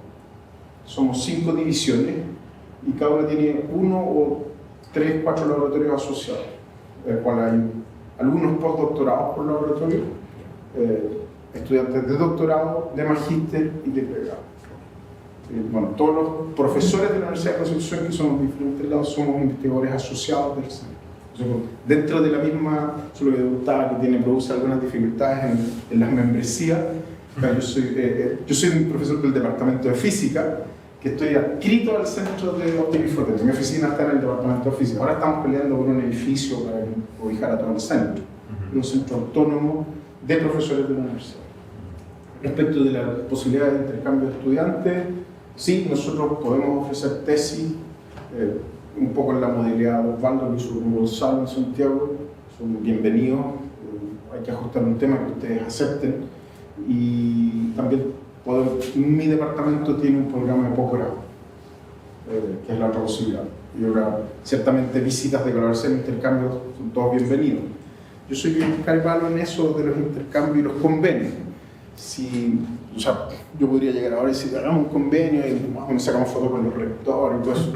Somos 5 divisiones y cada una tiene 1 o 3, 4 laboratorios asociados, en el cual hay algunos postdoctorados por laboratorio, estudiantes de doctorado, de magíster y de pregrado. Bueno, todos los profesores de la Universidad de Concepción, que somos de diferentes lados, somos investigadores asociados del centro. Dentro de la misma, solo que produce algunas dificultades en las membresías, Yo soy un profesor del departamento de física, que estoy adscrito al centro de óptica y fotónica. Mi oficina está en el departamento de física. Ahora estamos peleando por un edificio para ubicar a todo el centro. Un centro autónomo de profesores de la universidad. Respecto de la posibilidad de intercambio de estudiantes, sí, nosotros podemos ofrecer tesis, un poco en la modalidad de Osvaldo, que hizo Gonzalo en Santiago. Son bienvenidos. Hay que ajustar un tema que ustedes acepten. Y también mi departamento tiene un programa de posgrado, que es la otra posibilidad. Y ahora, ciertamente, visitas de colaboración e intercambios son todos bienvenidos. Yo soy bien cargado en eso de los intercambios y los convenios. O sea, yo podría llegar ahora y decir, hagamos un convenio y nos sacamos fotos con los rectores y todo eso.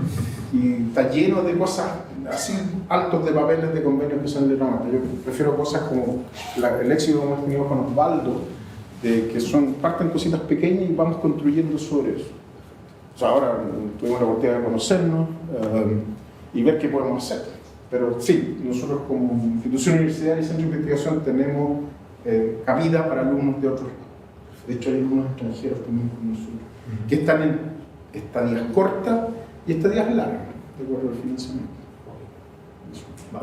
Y está lleno de cosas así, altos de papeles de convenios que son de la Yo prefiero cosas como el éxito que hemos tenido con Osvaldo, que parten cositas pequeñas y vamos construyendo sobre eso. O sea, ahora tuvimos la oportunidad de conocernos y ver qué podemos hacer. Pero sí, nosotros como institución universitaria y centro de investigación tenemos cabida para alumnos de otros lados. De hecho, hay algunos extranjeros también con nosotros, que están en estadías cortas y estadías largas, de acuerdo al financiamiento.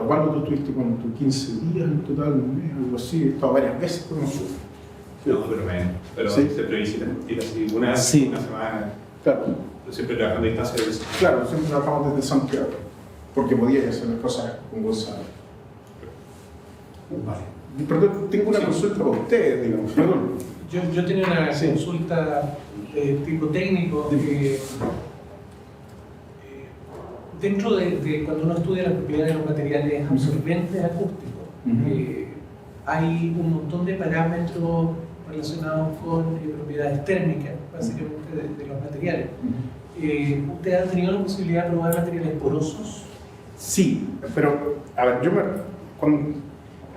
¿Cuándo tú estuviste con tus 15 días en total, un mes, algo así? He estado varias veces con nosotros. No, pero menos. Pero ¿sí? Siempre visitas así una semana. Claro. Siempre trabajando a distancia. Claro, siempre trabajamos desde Santiago, porque podía hacer las cosas con Gonzalo. Vale. Perdón, tengo una consulta para ustedes, digamos. Perdón. Yo tenía una consulta de tipo técnico. Dentro de cuando uno estudia las propiedades de los materiales absorbentes acústicos, hay un montón de parámetros relacionados con propiedades térmicas, básicamente de los materiales. ¿Ustedes han tenido la posibilidad de probar materiales porosos? Sí, pero a ver,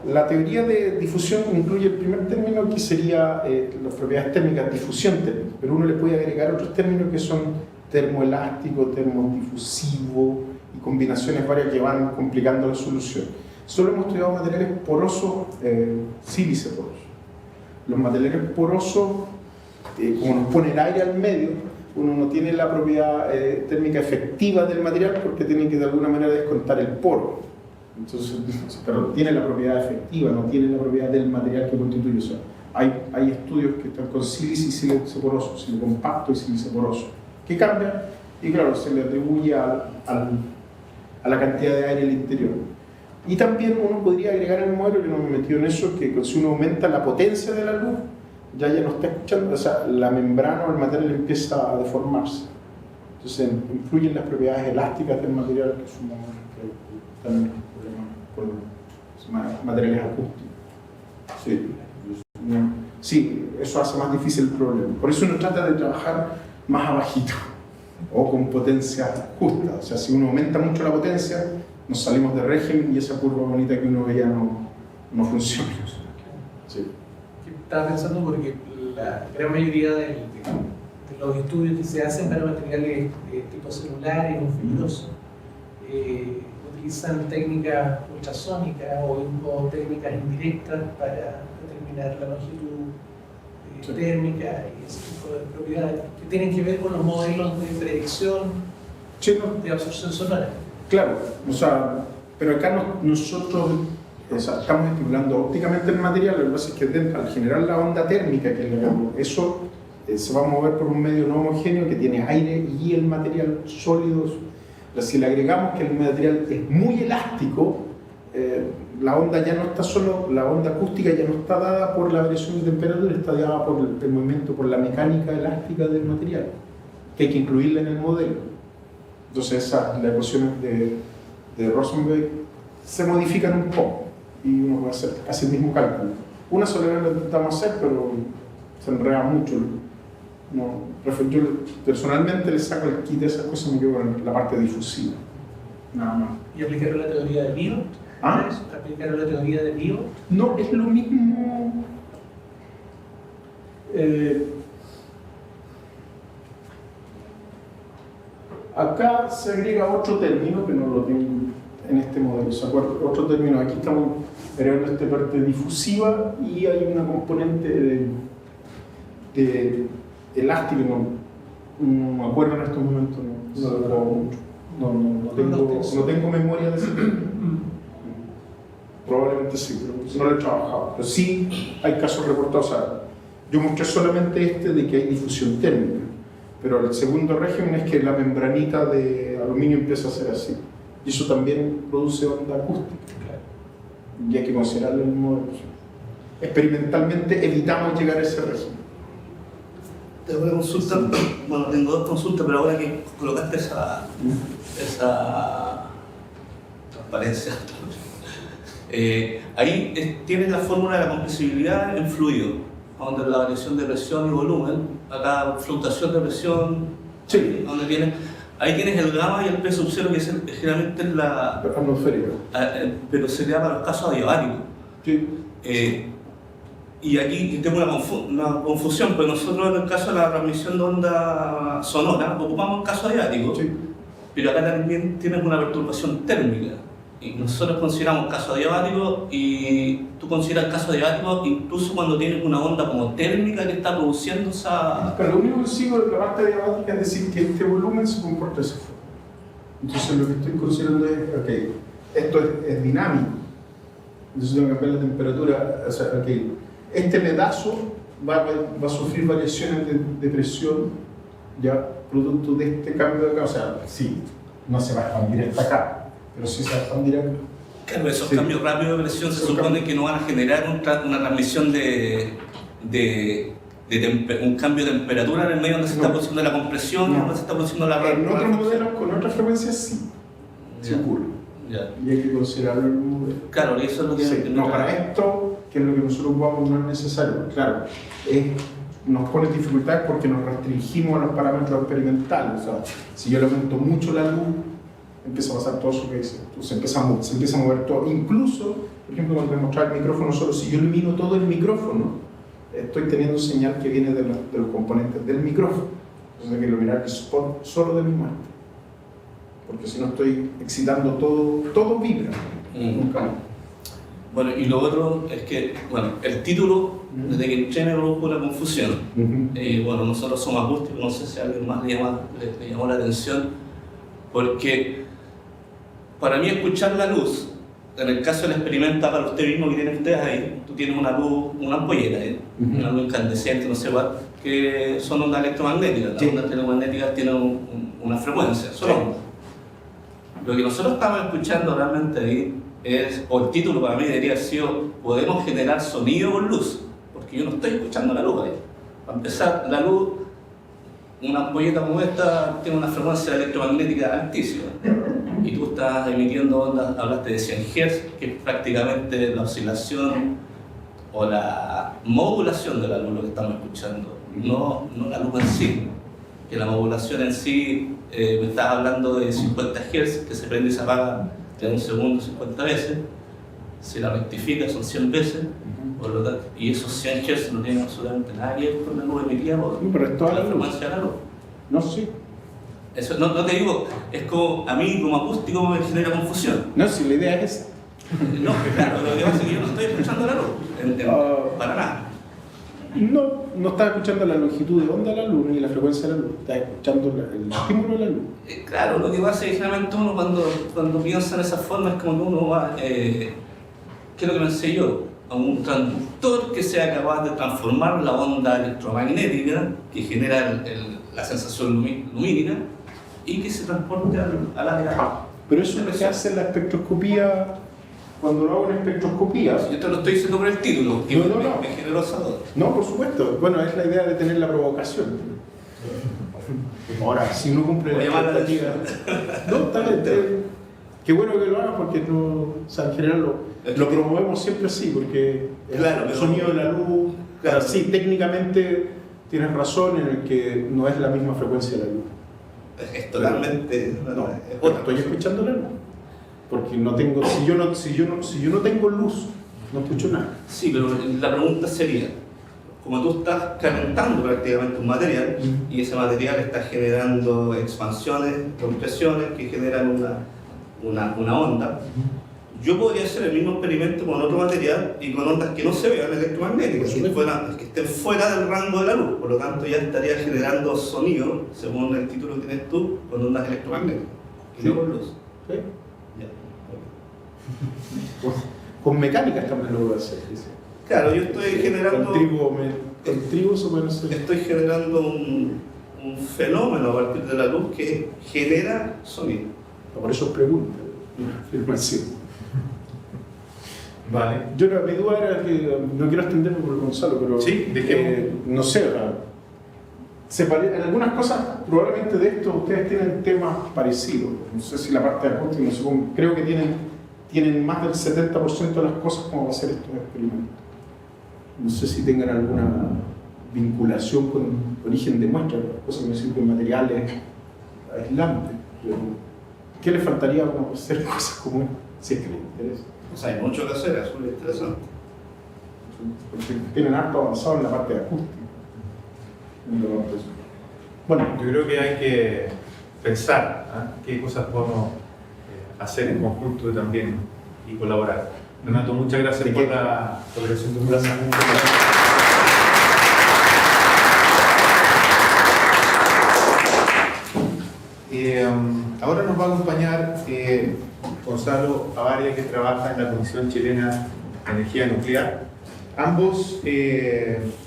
la teoría de difusión incluye el primer término, que sería las propiedades térmicas, difusión térmica, pero uno le puede agregar otros términos que son termoelástico, termodifusivo y combinaciones varias que van complicando la solución. Solo hemos estudiado materiales porosos, sílice poroso. Los materiales porosos, como nos pone el aire al medio, uno no tiene la propiedad térmica efectiva del material porque tiene que de alguna manera descontar el poro. Entonces, pero tiene la propiedad efectiva, no tiene la propiedad del material que constituye. O sea, hay estudios que están con sílice y sílice poroso, sílice compacto y sílice poroso, que cambian y claro, se le atribuye a la cantidad de aire en el interior. Y también uno podría agregar en el modelo, que no me he metido en eso, que si uno aumenta la potencia de la luz, ya no está escuchando, o sea, la membrana o el material empieza a deformarse. Entonces influyen las propiedades elásticas del material, que sumamos que también con los materiales acústicos. Sí, eso hace más difícil el problema. Por eso uno trata de trabajar más abajito o con potencia justa. O sea, si uno aumenta mucho la potencia, nos salimos de régimen y esa curva bonita que uno veía no funciona. Sí. Estaba pensando porque la gran mayoría de los estudios que se hacen para materiales tipo celulares o fibrosos utilizan técnicas ultrasónicas o técnicas indirectas para determinar la longitud térmica y ese tipo de propiedades que tienen que ver con los modelos de predicción de absorción sonora. Claro, o sea, pero acá nosotros estamos estimulando ópticamente el material. Lo que pasa es que al generar la onda térmica, eso se va a mover por un medio no homogéneo que tiene aire y el material sólido. Pero si le agregamos que el material es muy elástico, la onda ya no está solo, la onda acústica ya no está dada por la variación de temperatura, está dada por el movimiento, por la mecánica elástica del material, que hay que incluirla en el modelo. Entonces las ecuaciones de Rosenberg se modifican un poco y uno va a hacer casi el mismo cálculo. Una sola vez lo intentamos hacer, pero se enreda mucho. Yo personalmente le saco el kit de esas cosas y me quedo con la parte difusiva. Nada más. ¿Y aplicar la teoría de Biot? ¿Aplicar la teoría de Biot? No, es lo mismo. Acá se agrega otro término que no lo tengo en este modelo. ¿Se acuerdan? Otro término. Aquí estamos agregando esta parte difusiva y hay una componente elástico, no me acuerdo en estos momentos, no tengo memoria de ese tipo. Probablemente sí, pero no lo he trabajado. Pero sí hay casos reportados. O sea, yo mostré solamente de que hay difusión térmica, pero el segundo régimen es que la membranita de aluminio empieza a ser así. Y eso también produce onda acústica. Y hay que considerarlo en el mismo régimen. Experimentalmente evitamos llegar a ese régimen. Tengo una consulta, bueno, tengo dos consultas, pero ahora que colocaste esa transparencia, ahí tienes la fórmula de la compresibilidad en fluido, donde la variación de presión y volumen, acá fluctuación de presión, sí. donde ahí tienes el gamma y el P sub 0, que es generalmente la atmosférica, pero sería para los casos adiabáticos. Sí. Y aquí tengo una confusión, pues nosotros en el caso de la transmisión de onda sonora ocupamos el caso adiabático, Sí. pero acá también tienes una perturbación térmica. Y nosotros consideramos caso adiabático y tú consideras el caso adiabático incluso cuando tienes una onda como térmica que está produciendo esa... Pero lo único que sigo de la parte adiabática es decir que este volumen se comporta de esa forma. Entonces lo que estoy considerando es, ok, esto es dinámico, entonces tengo que cambiar la temperatura, o sea, ok, este pedazo va a sufrir variaciones de presión ya producto de este cambio de acá, o sea, sí, no se va a expandir hasta acá, pero sí se va a expandir acá. Claro, esos Sí. cambios rápidos de presión se supone que no van a generar una transmisión un cambio de temperatura en el medio donde se está No. produciendo la compresión y No. donde se está produciendo la En otros reflexión. modelos con otras frecuencias sí, sí Ya. ocurre. Ya. Y hay que considerarlo en el modelo. Claro, y eso es lo que... Sí, no, para esto, que es lo que nosotros ocupamos, no es necesario. Claro, nos pone dificultades porque nos restringimos a los parámetros experimentales. O sea, si yo le aumento mucho la luz, empieza a pasar todo eso que dice. Entonces se empieza a mover todo. Incluso, por ejemplo, cuando te mostraba el micrófono solo, si yo elimino todo el micrófono, estoy teniendo señal que viene de los componentes del micrófono. Entonces hay que iluminar el spot solo de mi muerte. Porque si no estoy excitando todo vibra. Nunca más. Bueno, y lo otro es que, bueno, el título, desde que entré me produjo una confusión. Bueno, nosotros somos acústicos, no sé si a alguien más le llamó la atención, porque para mí escuchar la luz, en el caso del experimento para usted mismo que tienen ustedes ahí, tú tienes una luz, una ampolleta, una luz incandescente, no sé cuál, que son ondas electromagnéticas. Las ondas electromagnéticas tienen una frecuencia, son ondas. Lo que nosotros estamos escuchando realmente ahí o el título para mí debería haber sido podemos generar sonido con luz, porque yo no estoy escuchando la luz ahí. Para empezar, la luz, una ampolleta como esta tiene una frecuencia electromagnética altísima y tú estás emitiendo ondas, hablaste de 100 Hz, que es prácticamente la oscilación o la modulación de la luz lo que estamos escuchando, no la luz en sí, que la modulación en sí, me estás hablando de 50 Hz que se prende y se apaga en un segundo 50 veces, si la rectifica son 100 veces, por lo tanto, y esos 100 Hz no tienen absolutamente nada que ver con la luz emitida por No, pero es toda la la luz. frecuencia de la luz. No, sí. Eso, no te digo, es como a mí como acústico me genera confusión. No, si la idea es esa. No, claro, lo que pasa es que yo no estoy escuchando la luz, para nada. No estás escuchando la longitud de onda de la luz ni la frecuencia de la luz, estás escuchando el estímulo de la luz. Claro, lo que pasa es que generalmente uno cuando piensa en esa forma es como que uno va, ¿qué es lo que pensé yo? A un transductor que sea capaz de transformar la onda electromagnética que genera la sensación lumínica y que se transporte al área. Pero eso es lo que hace la espectroscopía. Cuando lo hago en espectroscopía. Yo te lo estoy diciendo por el título, que No. me generó esa duda. No, por supuesto. Bueno, es la idea de tener la provocación. Ahora, si no cumple la expectativa. No, está bien. Qué bueno que lo hagas porque no, o sea, en general lo promovemos siempre así, porque Claro, el pero- sonido de la luz. Claro. Sí, técnicamente tienes razón en el que no es la misma frecuencia de la luz. Es totalmente. No, es otra estoy cosa. escuchando la luz. Porque no tengo, si yo no tengo luz, no escucho nada. Sí, pero la pregunta sería, como tú estás calentando prácticamente un material y ese material está generando expansiones, compresiones que generan una onda, yo podría hacer el mismo experimento con otro material y con ondas que no se vean electromagnéticas, que estén fuera del rango de la luz. Por lo tanto, ya estaría generando sonido, según el título que tienes tú, con ondas electromagnéticas y no con luz. ¿Sí? Ya. Con mecánicas también lo voy a hacer. Dice. Claro, yo estoy generando. Con trigo eso puede ser. Estoy generando un fenómeno a partir de la luz que genera sonido. Por eso pregunto. Afirmación. Vale. Yo mi duda era que, no quiero extenderme por Gonzalo, pero sí, no sé, en algunas cosas probablemente de esto ustedes tienen temas parecidos. No sé si la parte de acústica, no sé cómo, creo que tienen más del 70% de las cosas como va a ser estos experimentos. No sé si tengan alguna vinculación con origen de muestra, cosas que me sirven materiales aislantes. ¿Qué le faltaría para hacer cosas como esta? Si es que les interesa. O sea, hay mucho que hacer, es muy interesante. Porque tienen harto avanzado en la parte de acústica. Bueno, yo creo que hay que pensar qué cosas podemos hacer en conjunto también y colaborar. Renato, muchas gracias por la cooperación de Plaza. Ahora nos va a acompañar Gonzalo Avaria, que trabaja en la Comisión Chilena de Energía Nuclear. Ambos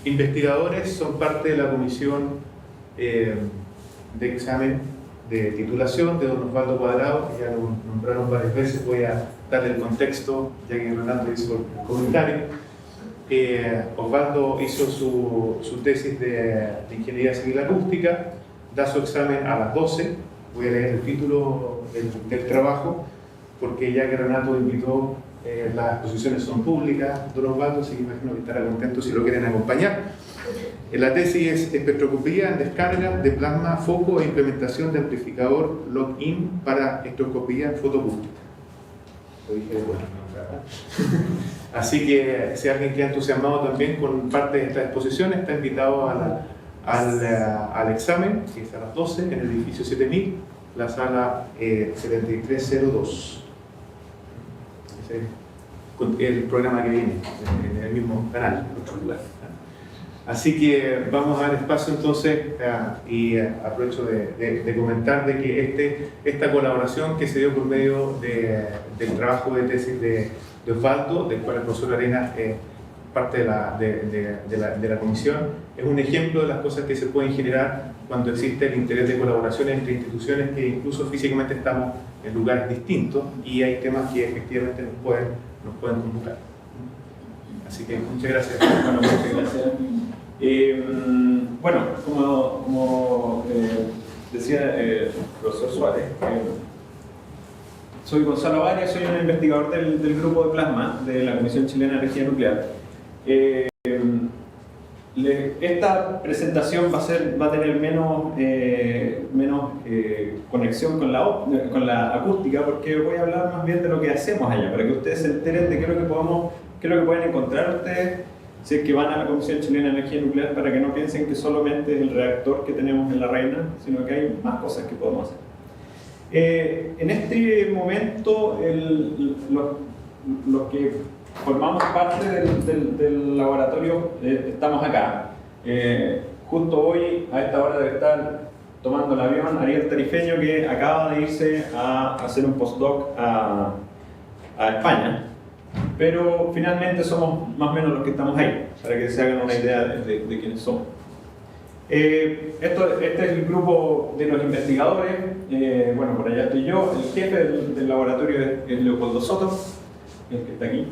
investigadores son parte de la comisión de examen de titulación de don Osvaldo Cuadrado, que ya lo nombraron varias veces. Voy a darle el contexto, ya que Renato hizo el comentario. Osvaldo hizo su tesis de Ingeniería Civil Acústica, da su examen a las 12. Voy a leer el título del trabajo, porque ya que Renato invitó, las exposiciones son públicas, don Osvaldo, así que imagino que estará contento si lo quieren acompañar. La tesis es espectroscopía en descarga de plasma, foco e implementación de amplificador lock-in para espectroscopía fotocústica. Lo dije de buena manera. Así que si alguien queda entusiasmado también con parte de esta exposición, está invitado al examen, que es a las 12 en el edificio 7000, la sala 7302. Ese es el programa que viene en el mismo canal, en otro lugar. Así que vamos a dar espacio entonces y aprovecho de comentar de que esta colaboración que se dio por medio del trabajo de tesis de Osvaldo, del cual el profesor Arenas es parte de la comisión, es un ejemplo de las cosas que se pueden generar cuando existe el interés de colaboración entre instituciones que incluso físicamente estamos en lugares distintos y hay temas que efectivamente nos pueden convocar. Así que muchas gracias. Bueno, muchas gracias. Bueno, como decía el profesor Suárez, soy Gonzalo Avaria, soy un investigador del grupo de plasma de la Comisión Chilena de Energía Nuclear. Esta presentación va a tener menos conexión con la acústica, porque voy a hablar más bien de lo que hacemos allá, para que ustedes se enteren de qué es lo que pueden encontrar ustedes si es que van a la Comisión Chilena de Energía Nuclear, para que no piensen que solamente es el reactor que tenemos en La Reina, sino que hay más cosas que podemos hacer. En este momento, los que formamos parte del laboratorio estamos acá. Justo hoy, a esta hora, debe estar tomando el avión Ariel Tarifeño, que acaba de irse a hacer un postdoc a España. Pero finalmente somos más o menos los que estamos ahí, para que se hagan una idea de quiénes somos. Este es el grupo de los investigadores. Bueno, por allá estoy yo. El jefe del laboratorio es Leopoldo Soto, el que está aquí.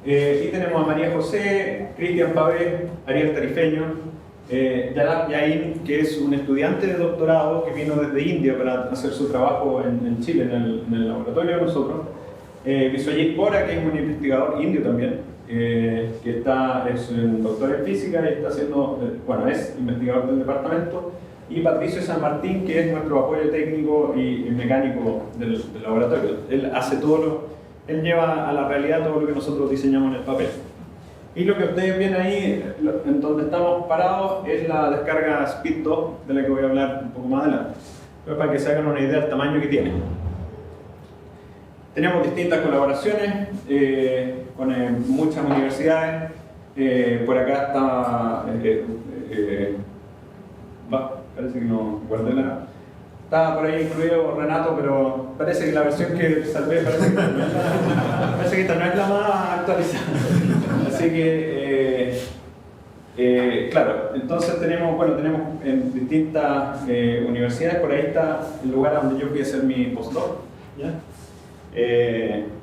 Y tenemos a María José, Cristian Pavé, Ariel Tarifeño, Yalap Yain, que es un estudiante de doctorado que vino desde India para hacer su trabajo en Chile, en el laboratorio de nosotros. Biswajit Bora, que es un investigador indio también, que es un doctor en física y está haciendo, es investigador del departamento. Y Patricio San Martín, que es nuestro apoyo técnico y mecánico del laboratorio. Él lleva a la realidad todo lo que nosotros diseñamos en el papel. Y lo que ustedes ven ahí, en donde estamos parados, es la descarga Speed 2, de la que voy a hablar un poco más adelante, pero para que se hagan una idea del tamaño que tiene. Tenemos distintas colaboraciones con muchas universidades. Por acá está, parece que no guardé la... Estaba por ahí incluido Renato, pero parece que la versión que salvé parece que esta no es la más actualizada. Así que, claro, entonces tenemos en distintas universidades. Por ahí está el lugar donde yo fui a hacer mi postdoc, ¿ya?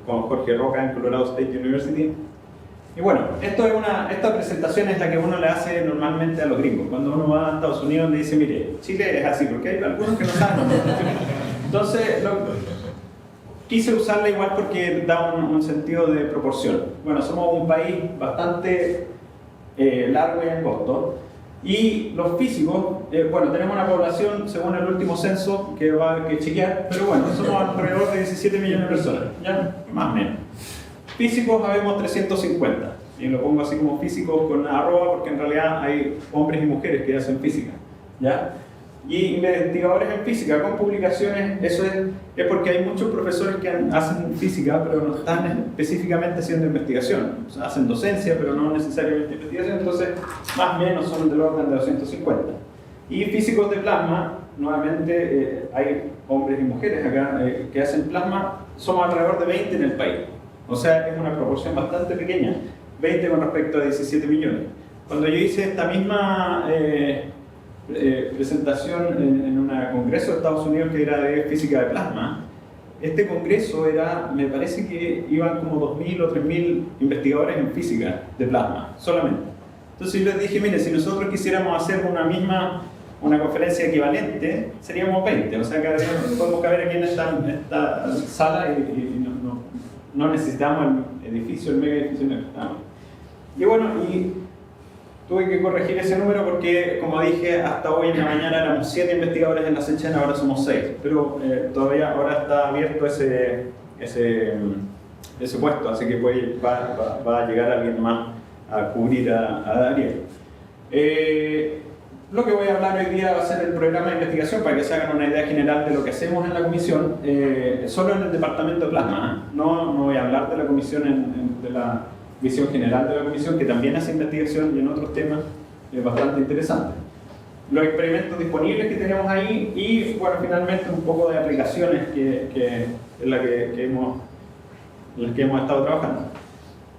Con Jorge Roca en Colorado State University. Y bueno, esta presentación es la que uno le hace normalmente a los gringos. Cuando uno va a Estados Unidos le dice, mire, Chile es así, porque hay algunos que no saben. Entonces, quise usarla igual porque da un sentido de proporción. Bueno, somos un país bastante largo y angosto. Y los físicos, bueno, tenemos una población, según el último censo, que va a chequear, pero bueno, somos alrededor de 17 millones de personas, ya, más o menos. Físicos habemos 350, y lo pongo así como físicos con arroba porque en realidad hay hombres y mujeres que hacen física, ¿ya? Y investigadores en física con publicaciones, eso es porque hay muchos profesores que hacen física pero no están específicamente haciendo investigación, o sea, hacen docencia pero no necesariamente investigación, entonces más o menos son del orden de 250. Y físicos de plasma, nuevamente hay hombres y mujeres acá que hacen plasma, somos alrededor de 20 en el país. O sea, es una proporción bastante pequeña, 20 con respecto a 17 millones. Cuando yo hice esta misma presentación en un congreso de Estados Unidos que era de física de plasma, este congreso era, me parece que iban como 2.000 o 3.000 investigadores en física de plasma, solamente. Entonces yo les dije, mire, si nosotros quisiéramos hacer una conferencia equivalente, seríamos 20, o sea, podemos caber aquí en esta sala y no necesitamos el edificio, el mega edificio en el que estamos. Y bueno, tuve que corregir ese número porque, como dije, hasta hoy en la mañana éramos 7 investigadores en la Sechen, ahora somos 6. Pero todavía ahora está abierto ese puesto, así que va a llegar alguien más a cubrir a Daniel. Lo que voy a hablar hoy día va a ser el programa de investigación para que se hagan una idea general de lo que hacemos en la comisión, solo en el departamento de plasma. No voy a hablar de la comisión de la visión general de la comisión, que también hace investigación y en otros temas bastante interesantes. Los experimentos disponibles que tenemos ahí y, bueno, finalmente un poco de aplicaciones en las que hemos estado trabajando.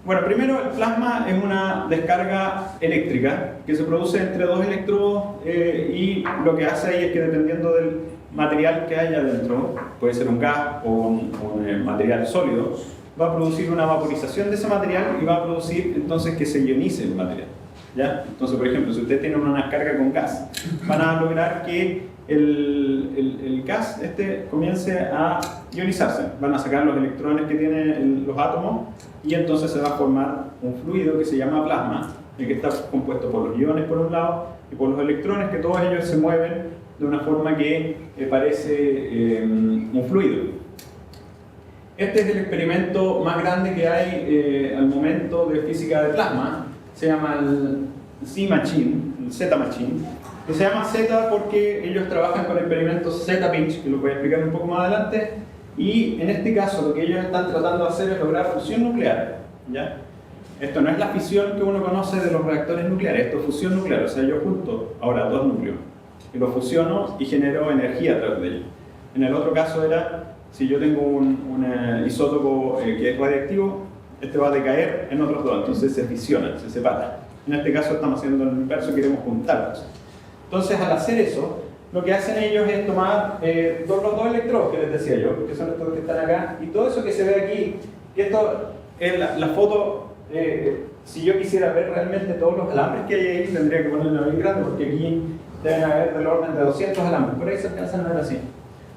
Bueno, primero el plasma es una descarga eléctrica que se produce entre dos electrodos y lo que hace ahí es que dependiendo del material que haya dentro, puede ser un gas o un material sólido, va a producir una vaporización de ese material y va a producir entonces que se ionice el material, ¿ya? Entonces, por ejemplo, si ustedes tienen una descarga con gas, van a lograr que el gas comience a ionizarse. Van a sacar los electrones que tienen los átomos y entonces se va a formar un fluido que se llama plasma, el que está compuesto por los iones por un lado y por los electrones, que todos ellos se mueven de una forma que parece un fluido. Este es el experimento más grande que hay al momento de física de plasma. Se llama el Z-Machine, que se llama Z porque ellos trabajan con experimentos Z-Pinch, que lo voy a explicar un poco más adelante. Y en este caso lo que ellos están tratando de hacer es lograr fusión nuclear, ¿ya? Esto no es la fisión que uno conoce de los reactores nucleares, esto es fusión nuclear, o sea, yo junto ahora dos núcleos y los fusiono y genero energía a través de ellos. En el otro caso era, si yo tengo un isótopo que es radiactivo, este va a decaer en otros dos, entonces se fisionan, se separan. En este caso estamos haciendo el inverso, queremos juntarlos. Entonces, al hacer eso, lo que hacen ellos es tomar los dos electrodos que les decía yo, que son estos que están acá, y todo eso que se ve aquí, que esto es la foto, si yo quisiera ver realmente todos los alambres que hay ahí, tendría que ponerla bien grande, porque aquí deben haber del orden de 200 alambres, por ahí se alcanzan a ver así.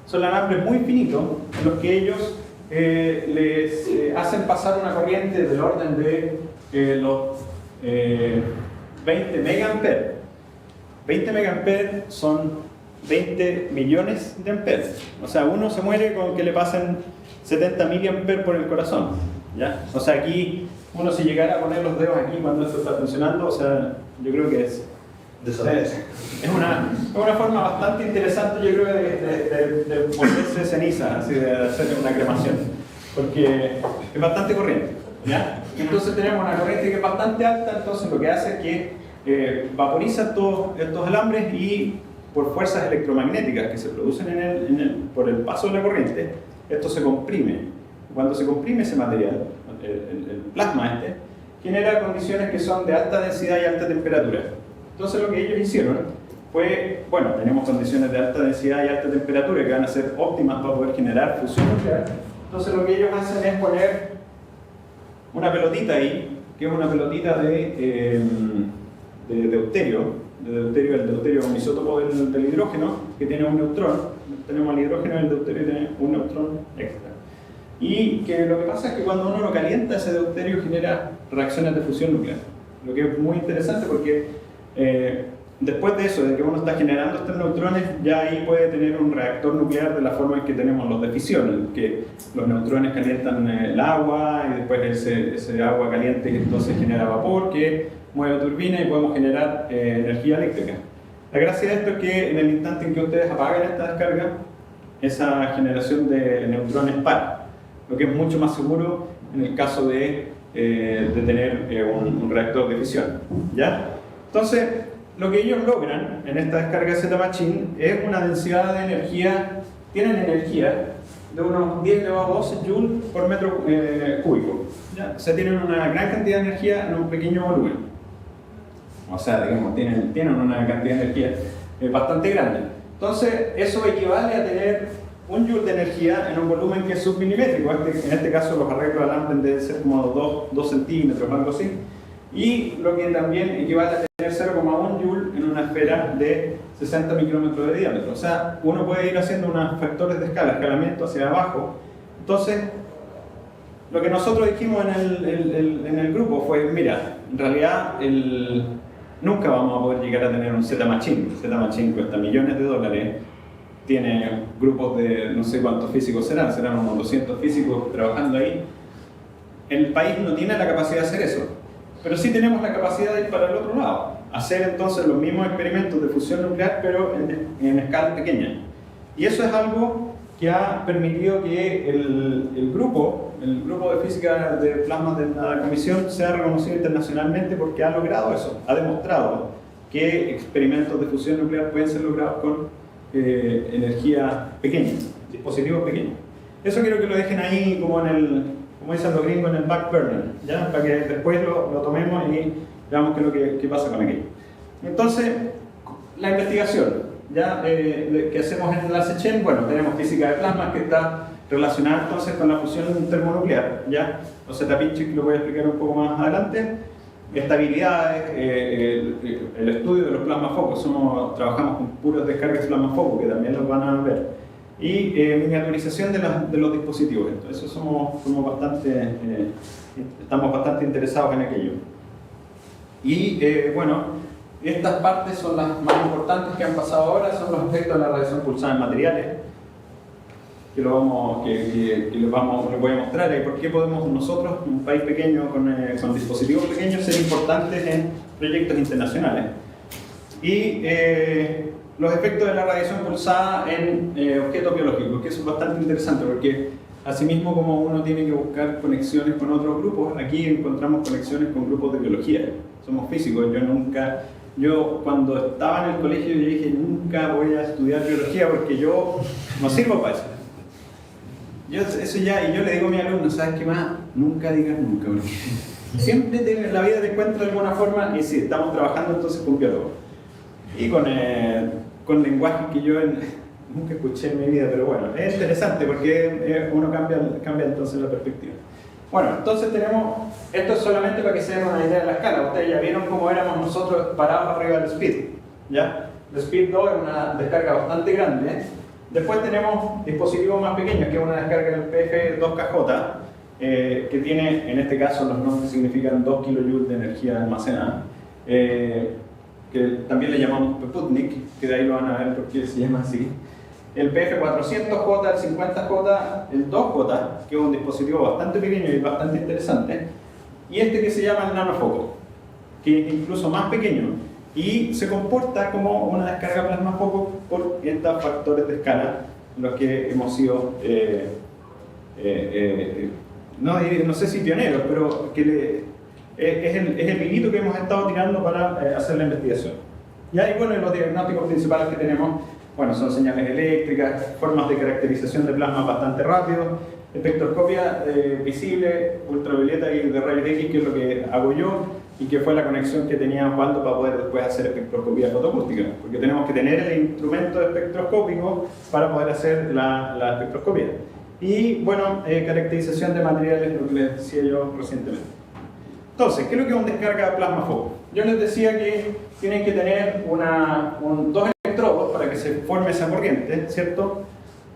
Son alambres muy finitos, en los que ellos les hacen pasar una corriente del orden de los 20 megaamperes. 20 megaamperes son 20 millones de amperes. O sea, uno se muere con que le pasen 70 miliamperes por el corazón, ¿ya? O sea, aquí uno si llegara a poner los dedos aquí cuando esto está funcionando, o sea, yo creo que es una forma bastante interesante, yo creo, de volverse ceniza, así de hacer una cremación. porque es bastante corriente, ¿ya? Entonces tenemos una corriente que es bastante alta, entonces lo que hace es que vaporiza estos alambres y por fuerzas electromagnéticas que se producen por el paso de la corriente, esto se comprime. Cuando se comprime ese material, el plasma genera condiciones que son de alta densidad y alta temperatura. Entonces lo que ellos hicieron fue, bueno, tenemos condiciones de alta densidad y alta temperatura que van a ser óptimas para poder generar fusión nuclear. Entonces lo que ellos hacen es poner una pelotita ahí, que es una pelotita de deuterio, el deuterio es un isótopo del hidrógeno que tiene un neutrón. Tenemos el hidrógeno y el deuterio tiene un neutrón extra. Y que lo que pasa es que cuando uno lo calienta, ese deuterio genera reacciones de fusión nuclear. Lo que es muy interesante porque después de eso, de que uno está generando estos neutrones, ya ahí puede tener un reactor nuclear de la forma en que tenemos los de fisión, en que los neutrones calientan el agua y después ese agua caliente que entonces genera vapor que mueve turbina y podemos generar energía eléctrica. La gracia de esto es que en el instante en que ustedes apagan esta descarga, esa generación de neutrones para, lo que es mucho más seguro en el caso de tener un reactor de fisión, ¿ya? Entonces, lo que ellos logran en esta descarga Z-Machine es una densidad de energía, tienen energía de unos 10 elevado a 12 joules por metro cúbico, ¿ya? O sea, tienen una gran cantidad de energía en un pequeño volumen. O sea, digamos, tienen una cantidad de energía bastante grande. Entonces, eso equivale a tener 1 joule de energía en un volumen que es submilimétrico. En este caso, los arreglos de alambre deben ser como 2 centímetros o algo así. Y lo que también equivale a tener 0,1 joule en una esfera de 60 micrómetros de diámetro. O sea, uno puede ir haciendo unos factores de escala, escalamiento hacia abajo. Entonces, lo que nosotros dijimos en el grupo fue, mira, en realidad nunca vamos a poder llegar a tener un Z-Machine. Z-Machine cuesta millones de dólares, tiene grupos de no sé cuántos físicos serán unos 200 físicos trabajando ahí. El país no tiene la capacidad de hacer eso, pero sí tenemos la capacidad de ir para el otro lado, hacer entonces los mismos experimentos de fusión nuclear, pero en escala pequeña. Y eso es algo que ha permitido que el grupo de física de plasma de la comisión sea reconocido internacionalmente porque ha logrado eso, ha demostrado que experimentos de fusión nuclear pueden ser logrados con energía pequeña, dispositivos pequeños. Eso quiero que lo dejen ahí como dicen los gringos, en el back burner, ¿ya? Para que después lo tomemos y veamos qué pasa con aquello. Entonces, la investigación ¿ya? Que hacemos en la SECHEN, bueno, tenemos física de plasma que está relacionada entonces con la fusión termonuclear, ¿ya? Los Z-Pinchic lo voy a explicar un poco más adelante. Estabilidades, el estudio de los plasmafocos, trabajamos con puras descargas de plasmafocos que también los van a ver, y miniaturización de los dispositivos. Entonces estamos bastante interesados en aquello. Y bueno, estas partes son las más importantes que han pasado ahora, son los efectos de la radiación pulsada en materiales, que les voy a mostrar. ¿Por qué podemos nosotros, un país pequeño con dispositivos pequeños, ser importantes en proyectos internacionales? Y los efectos de la radiación pulsada en objetos biológicos, que eso es bastante interesante porque asimismo como uno tiene que buscar conexiones con otros grupos, aquí encontramos conexiones con grupos de biología. Somos físicos, yo cuando estaba en el colegio yo dije nunca voy a estudiar biología porque yo no sirvo para eso. Y yo le digo a mis alumnos, ¿sabes qué más? Nunca digas nunca, porque siempre en la vida te encuentras de alguna forma, y sí, estamos trabajando entonces con biólogos. Y con lenguaje que yo nunca escuché en mi vida, pero bueno, es interesante porque uno cambia entonces la perspectiva. Bueno, entonces esto es solamente para que se den una idea de la escala. Ustedes ya vieron cómo éramos nosotros parados arriba del SPEED, ¿ya? El SPEED 2 es una descarga bastante grande. Después tenemos dispositivos más pequeños, que es una descarga del PF2KJ, que tiene, en este caso, los nombres significan 2 kJ de energía almacenada, que también le llamamos Sputnik, que de ahí lo van a ver porque se llama así. El PF400J, el 50J, el 2J, que es un dispositivo bastante pequeño y bastante interesante, y este que se llama el nanofoco, que es incluso más pequeño y se comporta como una descarga plasmafoco por estos factores de escala en los que hemos ido no sé si pioneros, pero que es el hilito que hemos estado tirando para hacer la investigación. Ya, y bueno, los diagnósticos principales que tenemos, bueno, son señales eléctricas, formas de caracterización de plasma bastante rápidos, espectroscopia visible, ultravioleta y de rayos X, que es lo que hago yo, y que fue la conexión que tenía Osvaldo para poder después hacer espectroscopía fotoacústica, porque tenemos que tener el instrumento espectroscópico para poder hacer la espectroscopía. Y bueno, caracterización de materiales, lo que les decía yo recientemente. Entonces, ¿qué es lo que es un descarga plasma foco? Yo les decía que tienen que tener dos electrodos para que se forme esa corriente, ¿cierto?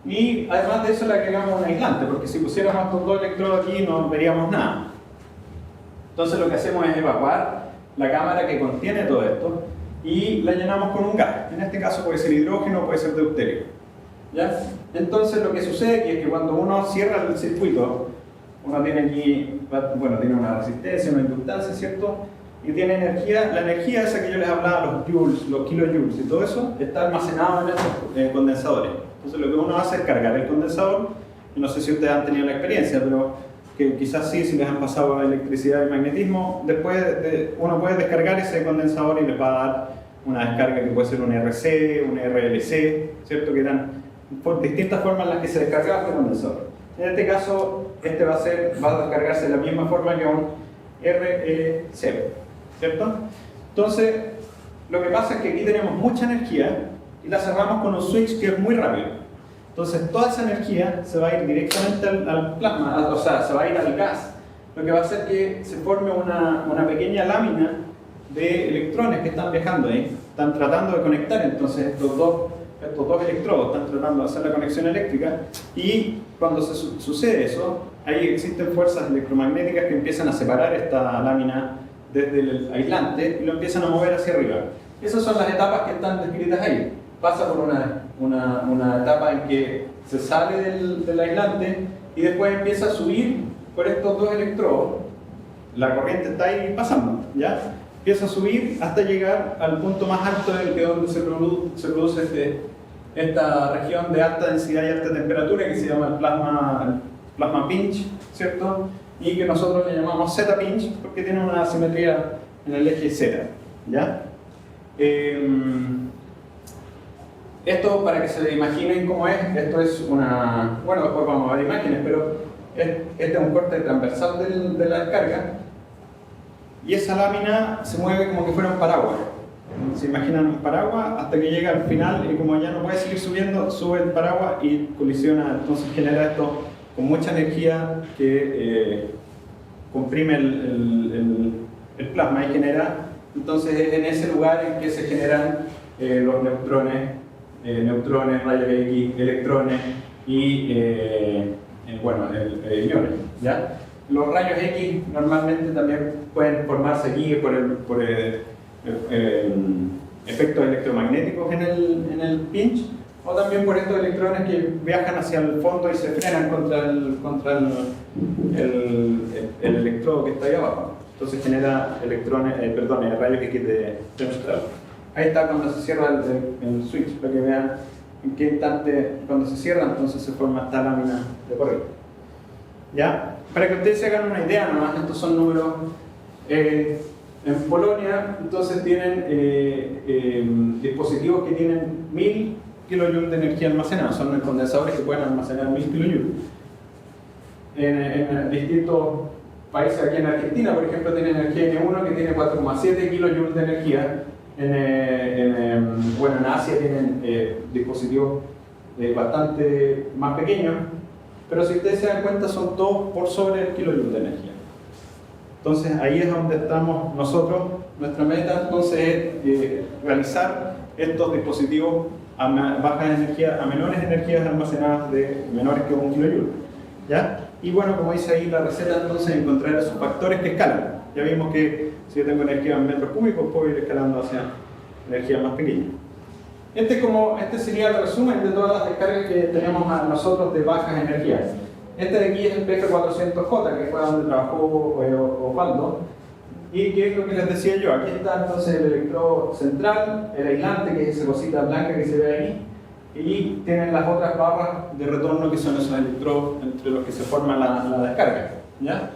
Y además de eso le agregamos un aislante, porque si pusiéramos estos dos electrodos aquí no veríamos nada. Entonces lo que hacemos es evacuar la cámara que contiene todo esto y la llenamos con un gas. En este caso puede ser hidrógeno, puede ser deuterio. ¿Ya? Entonces lo que sucede aquí es que cuando uno cierra el circuito, uno tiene aquí, bueno, tiene una resistencia, una inductancia, ¿cierto? Y tiene energía, la energía esa que yo les hablaba, los joules, los kilojoules y todo eso, está almacenado en estos condensadores. Entonces lo que uno hace es cargar el condensador, y no sé si ustedes han tenido la experiencia, pero que quizás sí, si les han pasado electricidad y magnetismo, después uno puede descargar ese condensador y les va a dar una descarga que puede ser un RC, un RLC, ¿cierto? Que eran por distintas formas en las que se descargaba este condensador. En este caso, este va a descargarse de la misma forma que un RLC, ¿cierto? Entonces, lo que pasa es que aquí tenemos mucha energía y la cerramos con un switch que es muy rápido. Entonces, toda esa energía se va a ir directamente al plasma, o sea, se va a ir al gas. Lo que va a hacer que se forme una pequeña lámina de electrones que están viajando ahí. Están tratando de conectar, entonces, estos dos electrodos están tratando de hacer la conexión eléctrica. Y cuando sucede eso, ahí existen fuerzas electromagnéticas que empiezan a separar esta lámina desde el aislante y lo empiezan a mover hacia arriba. Esas son las etapas que están descritas ahí. Pasa por una etapa en que se sale del aislante y después empieza a subir por estos dos electrodos. La corriente está ahí pasando, ¿ya? Empieza a subir hasta llegar al punto más alto que es donde se produce esta región de alta densidad y alta temperatura que se llama el plasma pinch, ¿cierto? Y que nosotros le llamamos Z pinch porque tiene una simetría en el eje Z, ¿ya? Esto, para que se imaginen cómo es, esto es una... Bueno, después vamos a ver imágenes, pero este es un corte transversal de la descarga y esa lámina se mueve como que fuera un paraguas. Se imaginan un paraguas hasta que llega al final y como ya no puede seguir subiendo, sube el paraguas y colisiona. Entonces genera esto con mucha energía que comprime el plasma y genera... Entonces es en ese lugar en que se generan los neutrones, rayos X, electrones y iones, ¿ya? Los rayos X normalmente también pueden formarse aquí por efectos electromagnéticos en el pinch o también por estos electrones que viajan hacia el fondo y se frenan contra el electrodo que está ahí abajo. Entonces genera rayos X de neutral. Ahí está cuando se cierra el switch, para que vean en qué instante, cuando se cierra, entonces se forma esta lámina de corriente. ¿Ya? Para que ustedes se hagan una idea, nomás, estos son números. En Polonia, entonces tienen dispositivos que tienen 1000 kilojoules de energía almacenada, son condensadores que pueden almacenar 1000 kilojoules. En distintos países, aquí en Argentina, por ejemplo, tiene energía N1 que tiene 4,7 kilojoules de energía. En Asia tienen dispositivos bastante más pequeños, pero si ustedes se dan cuenta son todos por sobre el kilojoule de energía. Entonces ahí es donde estamos nosotros, nuestra meta entonces es realizar estos dispositivos a bajas energías, a menores energías almacenadas de menores que 1 kilojoule, ¿ya? Y bueno, como dice ahí la receta, entonces encontrar esos factores que escalan. Ya vimos que si yo tengo energía en metros cúbicos, puedo ir escalando hacia energía más pequeña. Este sería el resumen de todas las descargas que tenemos a nosotros de bajas energías. Este de aquí es el PF400J, que fue donde trabajó Osvaldo. ¿Y qué es lo que les decía yo? Aquí está entonces el electrodo central, el aislante, que es esa cosita blanca que se ve ahí. y tienen las otras barras de retorno que son esos electrodos entre los que se forma la descarga, ¿ya?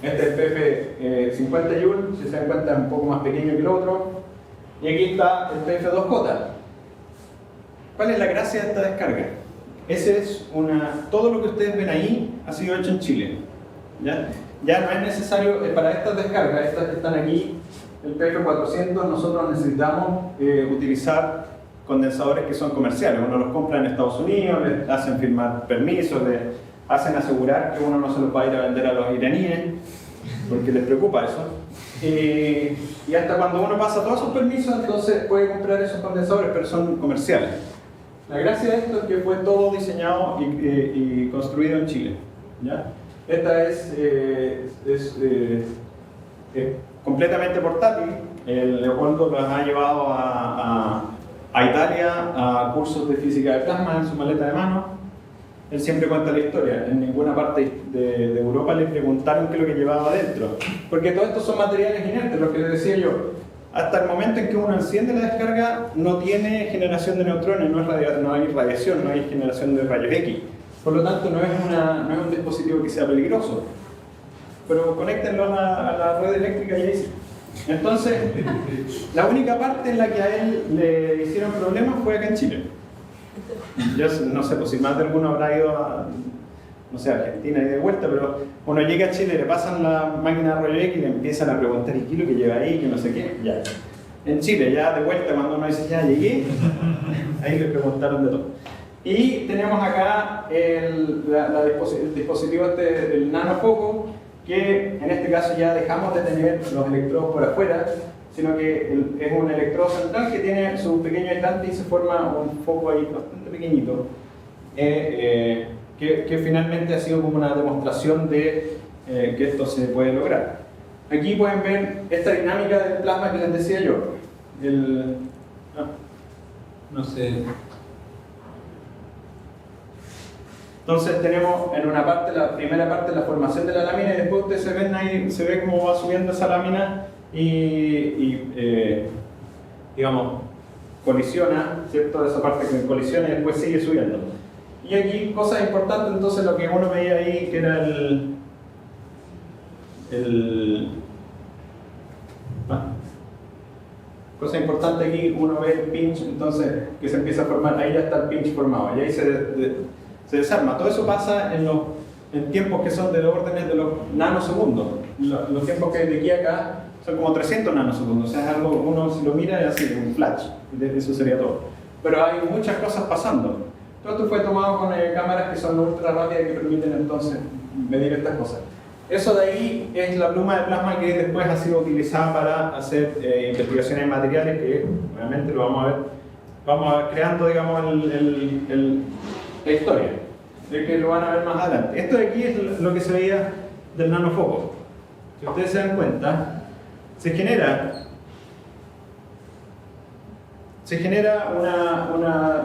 Este es el PF 50 Joule, si se dan cuenta es un poco más pequeño que el otro, y aquí está el PF 2J. ¿Cuál es la gracia de esta descarga? Todo lo que ustedes ven ahí ha sido hecho en Chile, ¿ya? Ya no es necesario, para estas descargas, estas que están aquí, el PF400, nosotros necesitamos utilizar condensadores que son comerciales. Uno los compra en Estados Unidos, les hacen firmar permisos, les hacen asegurar que uno no se los va a ir a vender a los iraníes, porque les preocupa eso. Y hasta cuando uno pasa todos esos permisos, entonces puede comprar esos condensadores, pero son comerciales. La gracia de esto es que fue todo diseñado y construido en Chile, ¿ya? Esta es completamente portátil. El Leopoldo los ha llevado a Italia a cursos de física de plasma en su maleta de mano. Él siempre cuenta la historia. En ninguna parte de Europa le preguntaron qué es lo que llevaba adentro, porque todo esto son materiales inertes, lo que les decía yo. Hasta el momento en que uno enciende la descarga no tiene generación de neutrones, no hay radiación, no hay generación de rayos X. Por lo tanto no es un dispositivo que sea peligroso. Pero conéctenlo a la red eléctrica y ahí sí. Entonces, la única parte en la que a él le hicieron problemas fue acá en Chile. Yo no sé, pues si más de alguno habrá ido a, no sé, Argentina y de vuelta, pero uno llega a Chile, le pasan la máquina de rayo X y le empiezan a preguntar, ¿y qué es lo que lleva ahí? Que no sé qué. Ya. En Chile, ya de vuelta, cuando uno dice, ya llegué, ahí le preguntaron de todo. Y tenemos acá el dispositivo el nanofoco, que en este caso ya dejamos de tener los electrodos por afuera, sino que es un electrodo central que tiene su pequeño aislante y se forma un foco ahí bastante pequeñito, que finalmente ha sido como una demostración de que esto se puede lograr. Aquí pueden ver esta dinámica del plasma que les decía yo. No sé. Entonces tenemos en una parte, la primera parte, la formación de la lámina, y después ustedes se ven ahí, se ve cómo va subiendo esa lámina digamos, colisiona, ¿cierto? Esa parte que colisiona y después sigue subiendo. Y aquí cosas importantes, entonces lo que uno veía ahí, que era cosa importante aquí, uno ve el pinch, entonces que se empieza a formar, ahí ya está el pinch formado, y ahí se desarma. Todo eso pasa en tiempos que son de órdenes de los nanosegundos. Los tiempos que hay de aquí a acá son como 300 nanosegundos, o sea, es algo, uno si lo mira es así, un flash, y eso sería todo. Pero hay muchas cosas pasando. Todo esto fue tomado con cámaras que son ultra rápidas y que permiten entonces medir estas cosas. Eso de ahí es la pluma de plasma que después ha sido utilizada para hacer investigaciones en materiales, que obviamente lo vamos a ver. Vamos a ver creando, digamos, la historia, de que lo van a ver más adelante. Esto de aquí es lo que se veía del nanofoco. Si ustedes se dan cuenta, se genera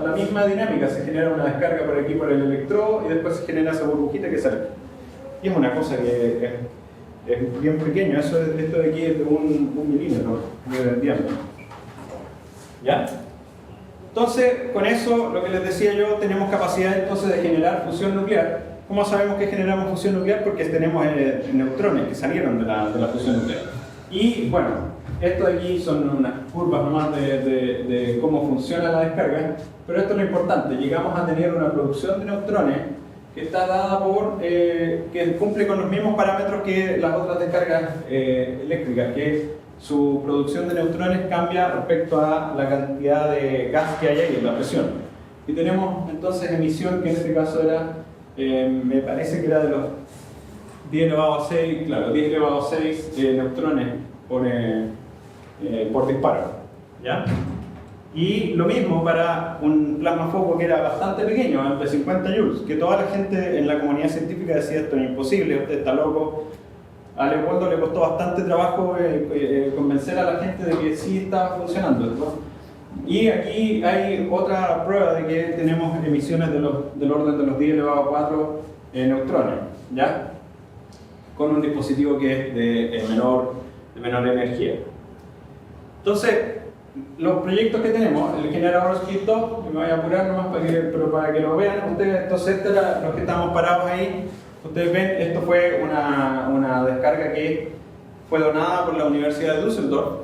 la misma dinámica, se genera una descarga por aquí por el electrodo y después se genera esa burbujita que sale. Y es una cosa que es bien pequeño, esto de aquí es de un milímetro de diámetro. ¿Ya? Entonces, con eso, lo que les decía yo, tenemos capacidad entonces de generar fusión nuclear. ¿Cómo sabemos que generamos fusión nuclear? Porque tenemos neutrones que salieron de la fusión nuclear. Y bueno, esto de aquí son unas curvas nomás de cómo funciona la descarga, pero esto es lo importante, llegamos a tener una producción de neutrones que está dada por, que cumple con los mismos parámetros que las otras descargas eléctricas, que su producción de neutrones cambia respecto a la cantidad de gas que hay ahí, la presión. Y tenemos entonces emisión, que en este caso era, me parece que era de los 10 elevado a 6, claro, 10 elevado a 6 neutrones por disparo, ¿ya? Y lo mismo para un plasma foco que era bastante pequeño, de 50 joules, que toda la gente en la comunidad científica decía esto es imposible, usted está loco. A Leopoldo le costó bastante trabajo convencer a la gente de que sí estaba funcionando esto. Y aquí hay otra prueba de que tenemos emisiones del orden de los 10 elevado a 4 neutrones, ¿ya? Con un dispositivo que es de menor energía. Entonces, los proyectos que tenemos, el generador Speed 2, me voy a apurar nomás para que lo vean ustedes. Entonces, estos eran los que estamos parados ahí. Ustedes ven, esto fue una descarga que fue donada por la Universidad de Düsseldorf.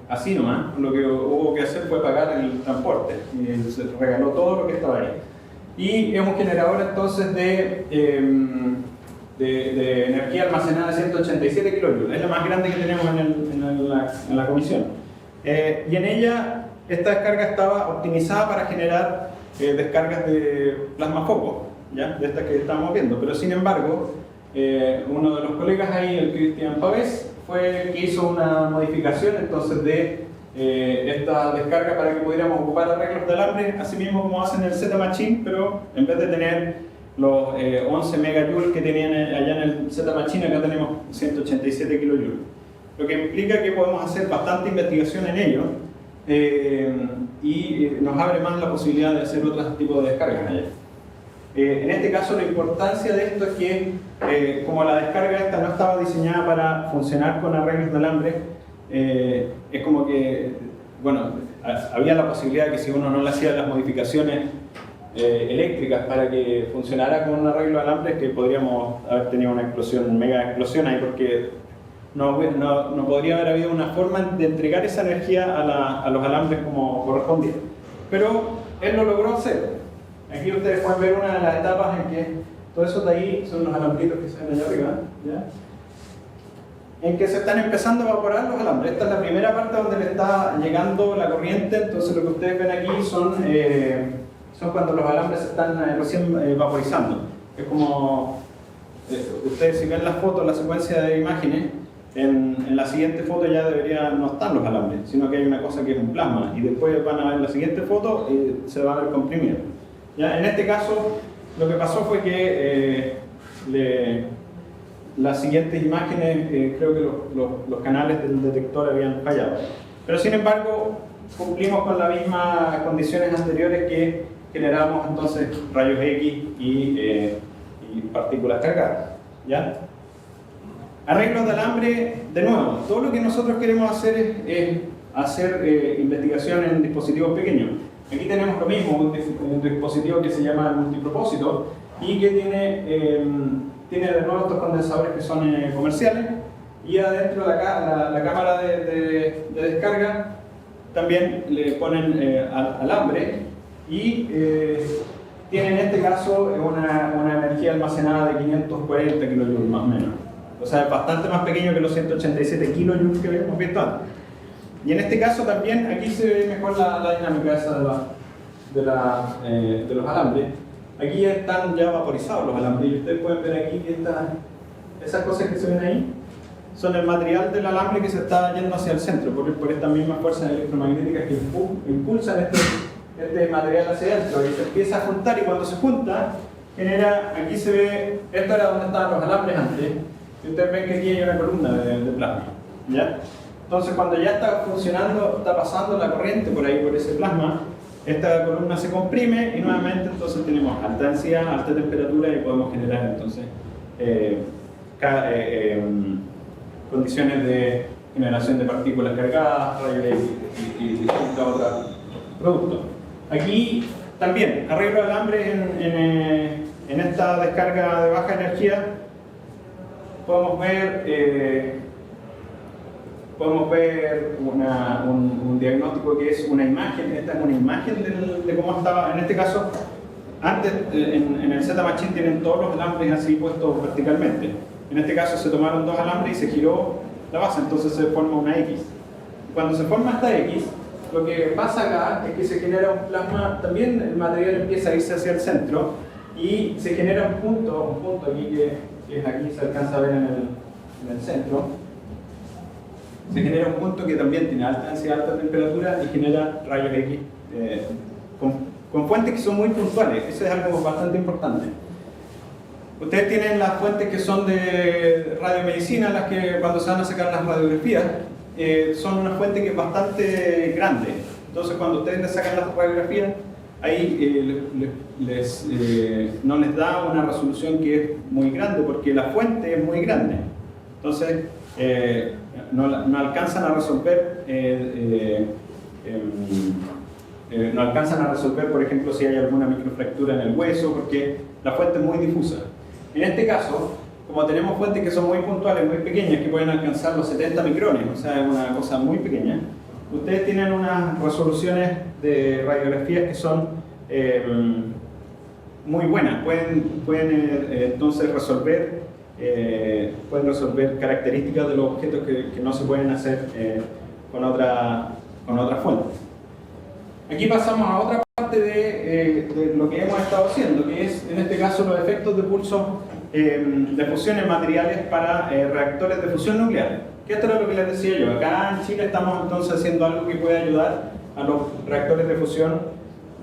Así nomás, lo que hubo que hacer fue pagar el transporte y se regaló todo lo que estaba ahí. Y es un generador entonces de energía almacenada de 187 kJ, es la más grande que tenemos en la comisión. Y en ella, esta descarga estaba optimizada para generar descargas de plasma foco, ¿ya? De estas que estamos viendo, pero sin embargo, uno de los colegas ahí, el Cristian Pavés, fue que hizo una modificación entonces de esta descarga para que pudiéramos ocupar arreglos de alambre, así mismo como hacen el Z-Machine, pero en vez de tener los 11 megajoules que tenían allá en el Z-Machine, acá tenemos 187 kilojoules. Lo que implica que podemos hacer bastante investigación en ello y nos abre más la posibilidad de hacer otros tipos de descargas allá. En este caso, la importancia de esto es que, como la descarga esta no estaba diseñada para funcionar con arreglos de alambre, es como que, bueno, había la posibilidad de que si uno no le hacía las modificaciones eléctricas para que funcionara con un arreglo de alambre, que podríamos haber tenido una explosión, mega explosión ahí, porque no podría haber habido una forma de entregar esa energía a los alambres como correspondía. Pero él lo logró hacer. Aquí ustedes pueden ver una de las etapas en que todo eso de ahí son los alambritos que se ven allá arriba, ¿ya? En que se están empezando a evaporar los alambres. Esta es la primera parte donde le está llegando la corriente. Entonces lo que ustedes ven aquí son cuando los alambres se están recién vaporizando. Es como, ustedes si ven las fotos, la secuencia de imágenes, en la siguiente foto ya no están los alambres, sino que hay una cosa que es un plasma, y después van a ver la siguiente foto y se va a ver comprimido. ¿Ya? En este caso, lo que pasó fue que las siguientes imágenes, creo que los canales del detector habían fallado. Pero sin embargo, cumplimos con las mismas condiciones anteriores que generamos entonces rayos X y partículas cargadas. ¿Ya? Arreglos de alambre, de nuevo, todo lo que nosotros queremos hacer es hacer investigación en dispositivos pequeños. Aquí tenemos lo mismo, un dispositivo que se llama multipropósito y que tiene de nuevo estos condensadores que son comerciales, y adentro la cámara de descarga también le ponen alambre y tiene en este caso una energía almacenada de 540 kilojoules más o menos. O sea, es bastante más pequeño que los 187 kilojoules que habíamos visto antes. Y en este caso también, aquí se ve mejor la dinámica esa de los alambres. Aquí ya están ya vaporizados los alambres, y ustedes pueden ver aquí que esas cosas que se ven ahí son el material del alambre que se está yendo hacia el centro, por estas mismas fuerzas electromagnéticas que impulsan este material hacia adentro, y se empieza a juntar, y cuando se junta, genera, aquí se ve, esto era donde estaban los alambres antes, y ustedes ven que aquí hay una columna de plasma, ¿ya? Entonces, cuando ya está funcionando, está pasando la corriente por ahí, por ese plasma, esta columna se comprime y nuevamente entonces tenemos alta densidad, alta temperatura, y podemos generar entonces condiciones de generación de partículas cargadas, rayos X y distintos otros productos. Aquí también, arreglo de alambre en esta descarga de baja energía, podemos ver un diagnóstico que es una imagen. Esta es una imagen de cómo estaba, en este caso, antes en el Z-Machine tienen todos los alambres así puestos verticalmente. En este caso se tomaron dos alambres y se giró la base, entonces se forma una X. Cuando se forma esta X, lo que pasa acá es que se genera un plasma, también el material empieza a irse hacia el centro y se genera un punto aquí que es aquí, se alcanza a ver en el centro. Se genera un punto que también tiene alta densidad, alta temperatura y genera rayos X con fuentes que son muy puntuales. Eso es algo bastante importante. Ustedes tienen las fuentes que son de radiomedicina, las que cuando se van a sacar las radiografías, son una fuente que es bastante grande. Entonces cuando ustedes les sacan las radiografías, ahí no les da una resolución que es muy grande, porque la fuente es muy grande. Entonces, no alcanzan a resolver no alcanzan a resolver, por ejemplo, si hay alguna microfractura en el hueso, porque la fuente es muy difusa. En este caso, como tenemos fuentes que son muy puntuales, muy pequeñas, que pueden alcanzar los 70 micrones, o sea, es una cosa muy pequeña, ustedes tienen unas resoluciones de radiografías que son muy buenas. Pueden entonces resolver características de los objetos que no se pueden hacer con otra fuente. Aquí pasamos a otra parte de lo que hemos estado haciendo, que es en este caso los efectos de pulso de fusión en materiales para reactores de fusión nuclear. Que esto era lo que les decía yo. Acá en Chile estamos entonces haciendo algo que puede ayudar a los reactores de fusión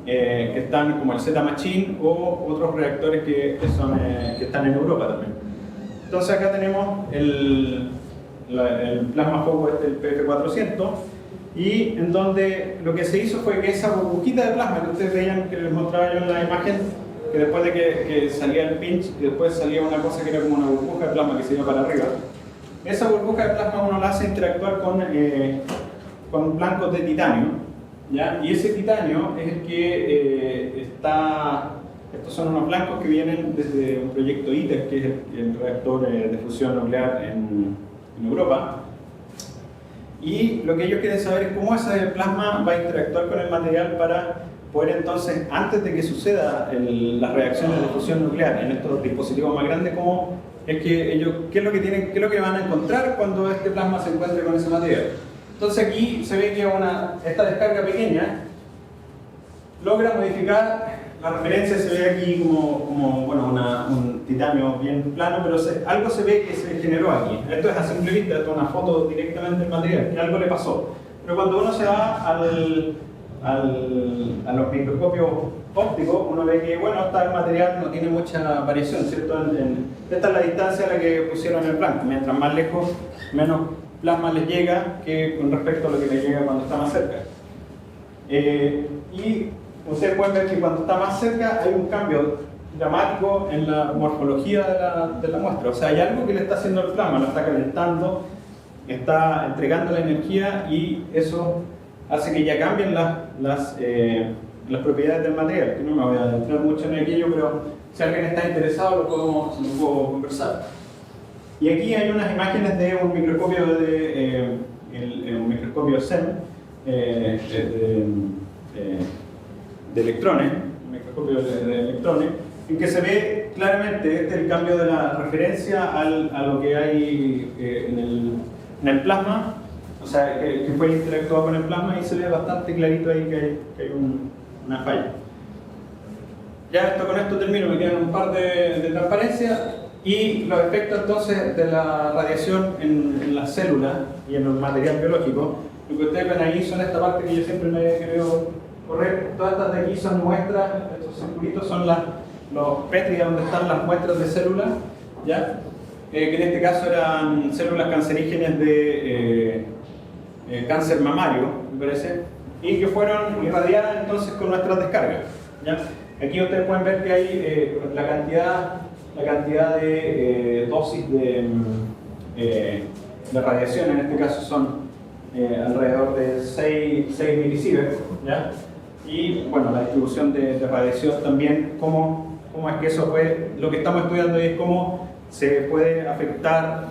que están como el Z-Machine o otros reactores que están en Europa también. Entonces acá tenemos el plasma foco el PF400, y en donde lo que se hizo fue que esa burbujita de plasma que ustedes veían, que les mostraba yo en la imagen, que después de que salía el pinch y después salía una cosa que era como una burbuja de plasma que se iba para arriba, esa burbuja de plasma uno la hace interactuar con blancos de titanio, ¿ya? Y ese titanio es el que estos son unos blancos que vienen desde un proyecto ITER, que es el reactor de fusión nuclear en Europa. Y lo que ellos quieren saber es cómo ese plasma va a interactuar con el material para poder entonces, antes de que suceda las reacciones de fusión nuclear en estos dispositivos más grandes, cómo es que ellos, qué es lo que van a encontrar cuando este plasma se encuentre con ese material. Entonces aquí se ve que esta descarga pequeña logra modificar la referencia. Se ve aquí como un titanio bien plano, pero algo se ve que se generó aquí. Esto es a simple vista, esto es una foto directamente del material, que algo le pasó. Pero cuando uno se va a los microscopios ópticos, uno ve que, bueno, el material no tiene mucha variación, ¿cierto? Esta es la distancia a la que pusieron el blanco. Mientras más lejos, menos plasma les llega que con respecto a lo que les llega cuando está más cerca. Y ustedes pueden ver que cuando está más cerca hay un cambio dramático en la morfología de la muestra. O sea, hay algo que le está haciendo el plasma, lo está calentando, está entregando la energía, y eso hace que ya cambien las propiedades del material. Que no me voy a adentrar mucho en aquello, pero si alguien está interesado lo puedo conversar. Y aquí hay unas imágenes de un microscopio un microscopio SEM de electrones, un microscopio de electrones, en que se ve claramente el cambio de la referencia a lo que hay en el plasma, o sea, que fue interactuado con el plasma, y se ve bastante clarito ahí que hay una falla. Ya con esto termino, me quedan un par de transparencias. Y los efectos entonces de la radiación en las células y en el material biológico. Lo que ustedes ven ahí son esta parte que yo siempre me veo correr. Todas estas de aquí son muestras, estos circulitos son los Petri, donde están las muestras de células, ¿ya? Que en este caso eran células cancerígenas de cáncer mamario, me parece, y que fueron irradiadas entonces con nuestras descargas, ¿ya? Aquí ustedes pueden ver que hay la cantidad de dosis de radiación, en este caso son alrededor de 6 milisieverts, ¿ya? Y bueno, la distribución de radiación también, cómo es que eso puede, lo que estamos estudiando es cómo se puede afectar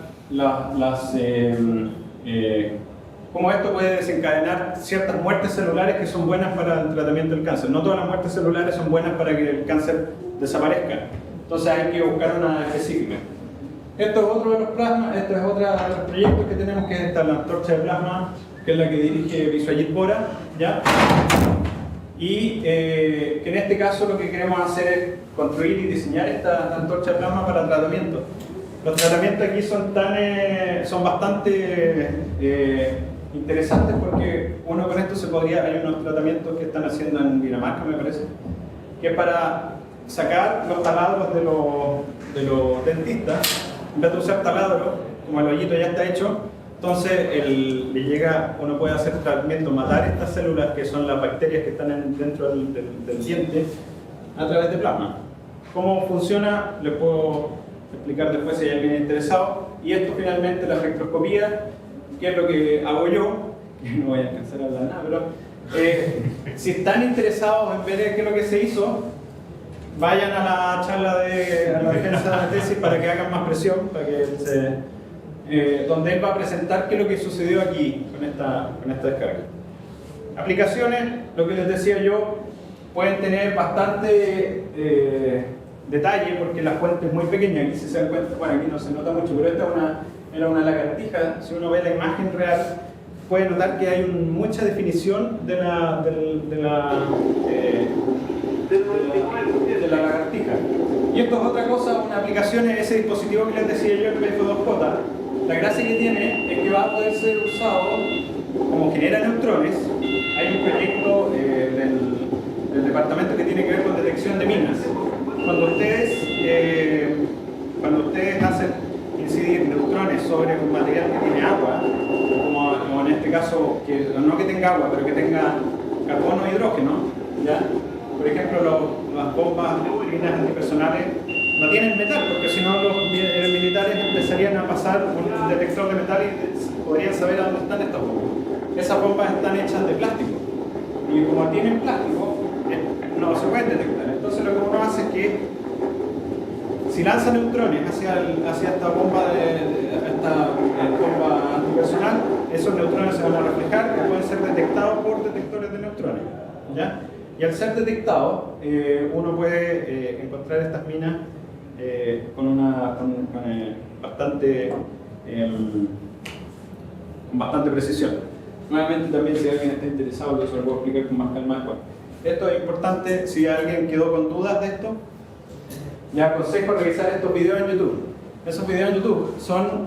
cómo esto puede desencadenar ciertas muertes celulares que son buenas para el tratamiento del cáncer. No todas las muertes celulares son buenas para que el cáncer desaparezca. Entonces hay que buscar una específica. Esto es otro de los plasmas, esto es otro de los proyectos que tenemos, que es esta, la antorcha de plasma, que es la que dirige Biswajit Bora, ¿ya? Y que en este caso lo que queremos hacer es construir y diseñar esta antorcha de plasma para tratamiento. Los tratamientos aquí son bastante interesantes, porque uno con esto hay unos tratamientos que están haciendo en Dinamarca, me parece, que es para sacar los taladros de los dentistas. En vez de usar taladro, como el hoyito ya está hecho, entonces uno puede hacer tratamiento, matar estas células que son las bacterias que están dentro del diente a través de plasma. ¿Cómo funciona? Les puedo explicar después si hay alguien interesado. Y esto finalmente, la espectroscopía, que es lo que hago yo, que no voy a alcanzar a hablar nada, pero si están interesados en ver qué es lo que se hizo, vayan a la charla a la defensa de la tesis para que hagan más presión, para que donde él va a presentar qué es lo que sucedió aquí con esta descarga. Aplicaciones, lo que les decía yo, pueden tener bastante detalle porque la fuente es muy pequeña. Aquí si se dan cuenta, bueno, aquí no se nota mucho, pero esta era una lagartija. Si uno ve la imagen real, puede notar que hay mucha definición de la lagartija. Y esto es otra cosa, una aplicación es ese dispositivo que les decía yo, el PF2J. La gracia que tiene es que va a poder ser usado como genera neutrones. Hay un proyecto del departamento que tiene que ver con detección de minas. Cuando ustedes hacen incidir neutrones sobre un material que tiene agua, como en este caso, no que tenga agua, pero que tenga carbono e hidrógeno, ¿ya? Por ejemplo, las bombas minas antipersonales no tienen metal, porque si no los militares empezarían a pasar un detector de metal y podrían saber a dónde están estas bombas. Esas bombas están hechas de plástico y como tienen plástico no se pueden detectar. Entonces lo que uno hace es que si lanza neutrones hacia esta bomba antipersonal, esos neutrones se van a reflejar y pueden ser detectados por detectores de neutrones, ¿ya? Y al ser detectado, uno puede encontrar estas minas con bastante precisión. Nuevamente también si alguien está interesado, se lo puedo explicar con más calma después. Esto es importante, si alguien quedó con dudas de esto, les aconsejo revisar estos videos en YouTube. Esos videos en YouTube son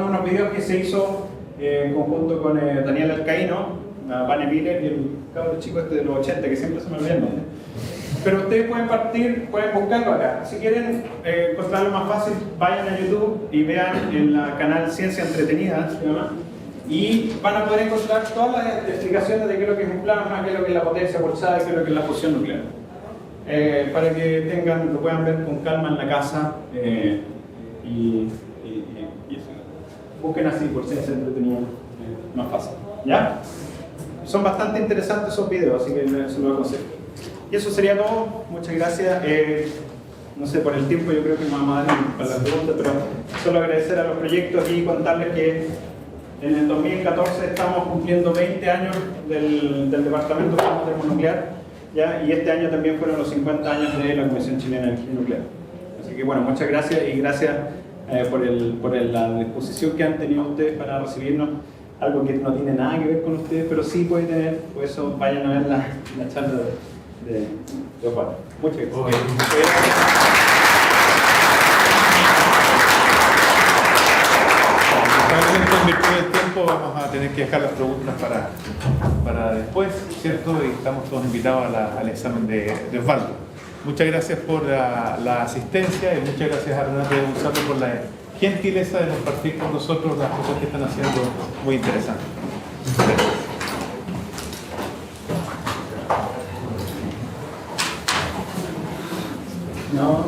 unos videos que se hizo en conjunto con Daniel Alcaíno, Vane Miller y el cabro chico de los 80, que siempre se me olvida el nombre. Pero ustedes pueden pueden buscarlo acá. Si quieren encontrarlo más fácil, vayan a YouTube y vean en el canal Ciencia Entretenida, ¿se llama? Y van a poder encontrar todas las explicaciones de qué es lo que es un plasma, qué es lo que es la potencia pulsada y qué es lo que es la fusión nuclear. Para que lo puedan ver con calma en la casa y eso. Busquen así por Ciencia Entretenida, más fácil. ¿Ya? Son bastante interesantes esos videos, así que se los aconsejo. Y eso sería todo. Muchas gracias. No sé, por el tiempo yo creo que me vamos a dar para las preguntas, pero solo agradecer a los proyectos y contarles que en el 2014 estamos cumpliendo 20 años del Departamento de Termonuclear, ¿ya? Y este año también fueron los 50 años de la Comisión Chilena de Energía Nuclear. Así que bueno, muchas gracias y gracias por la disposición que han tenido ustedes para recibirnos. Algo que no tiene nada que ver con ustedes, pero sí puede tener, por eso vayan a ver la charla de Osvaldo. Muchas gracias. Okay. En virtud del tiempo vamos a tener que dejar las preguntas para después, ¿cierto? Y estamos todos invitados al examen de Osvaldo. Muchas gracias por la asistencia y muchas gracias a Renato de Gonzalo por la gentileza de compartir con nosotros las cosas que están haciendo muy interesantes. Gracias. No,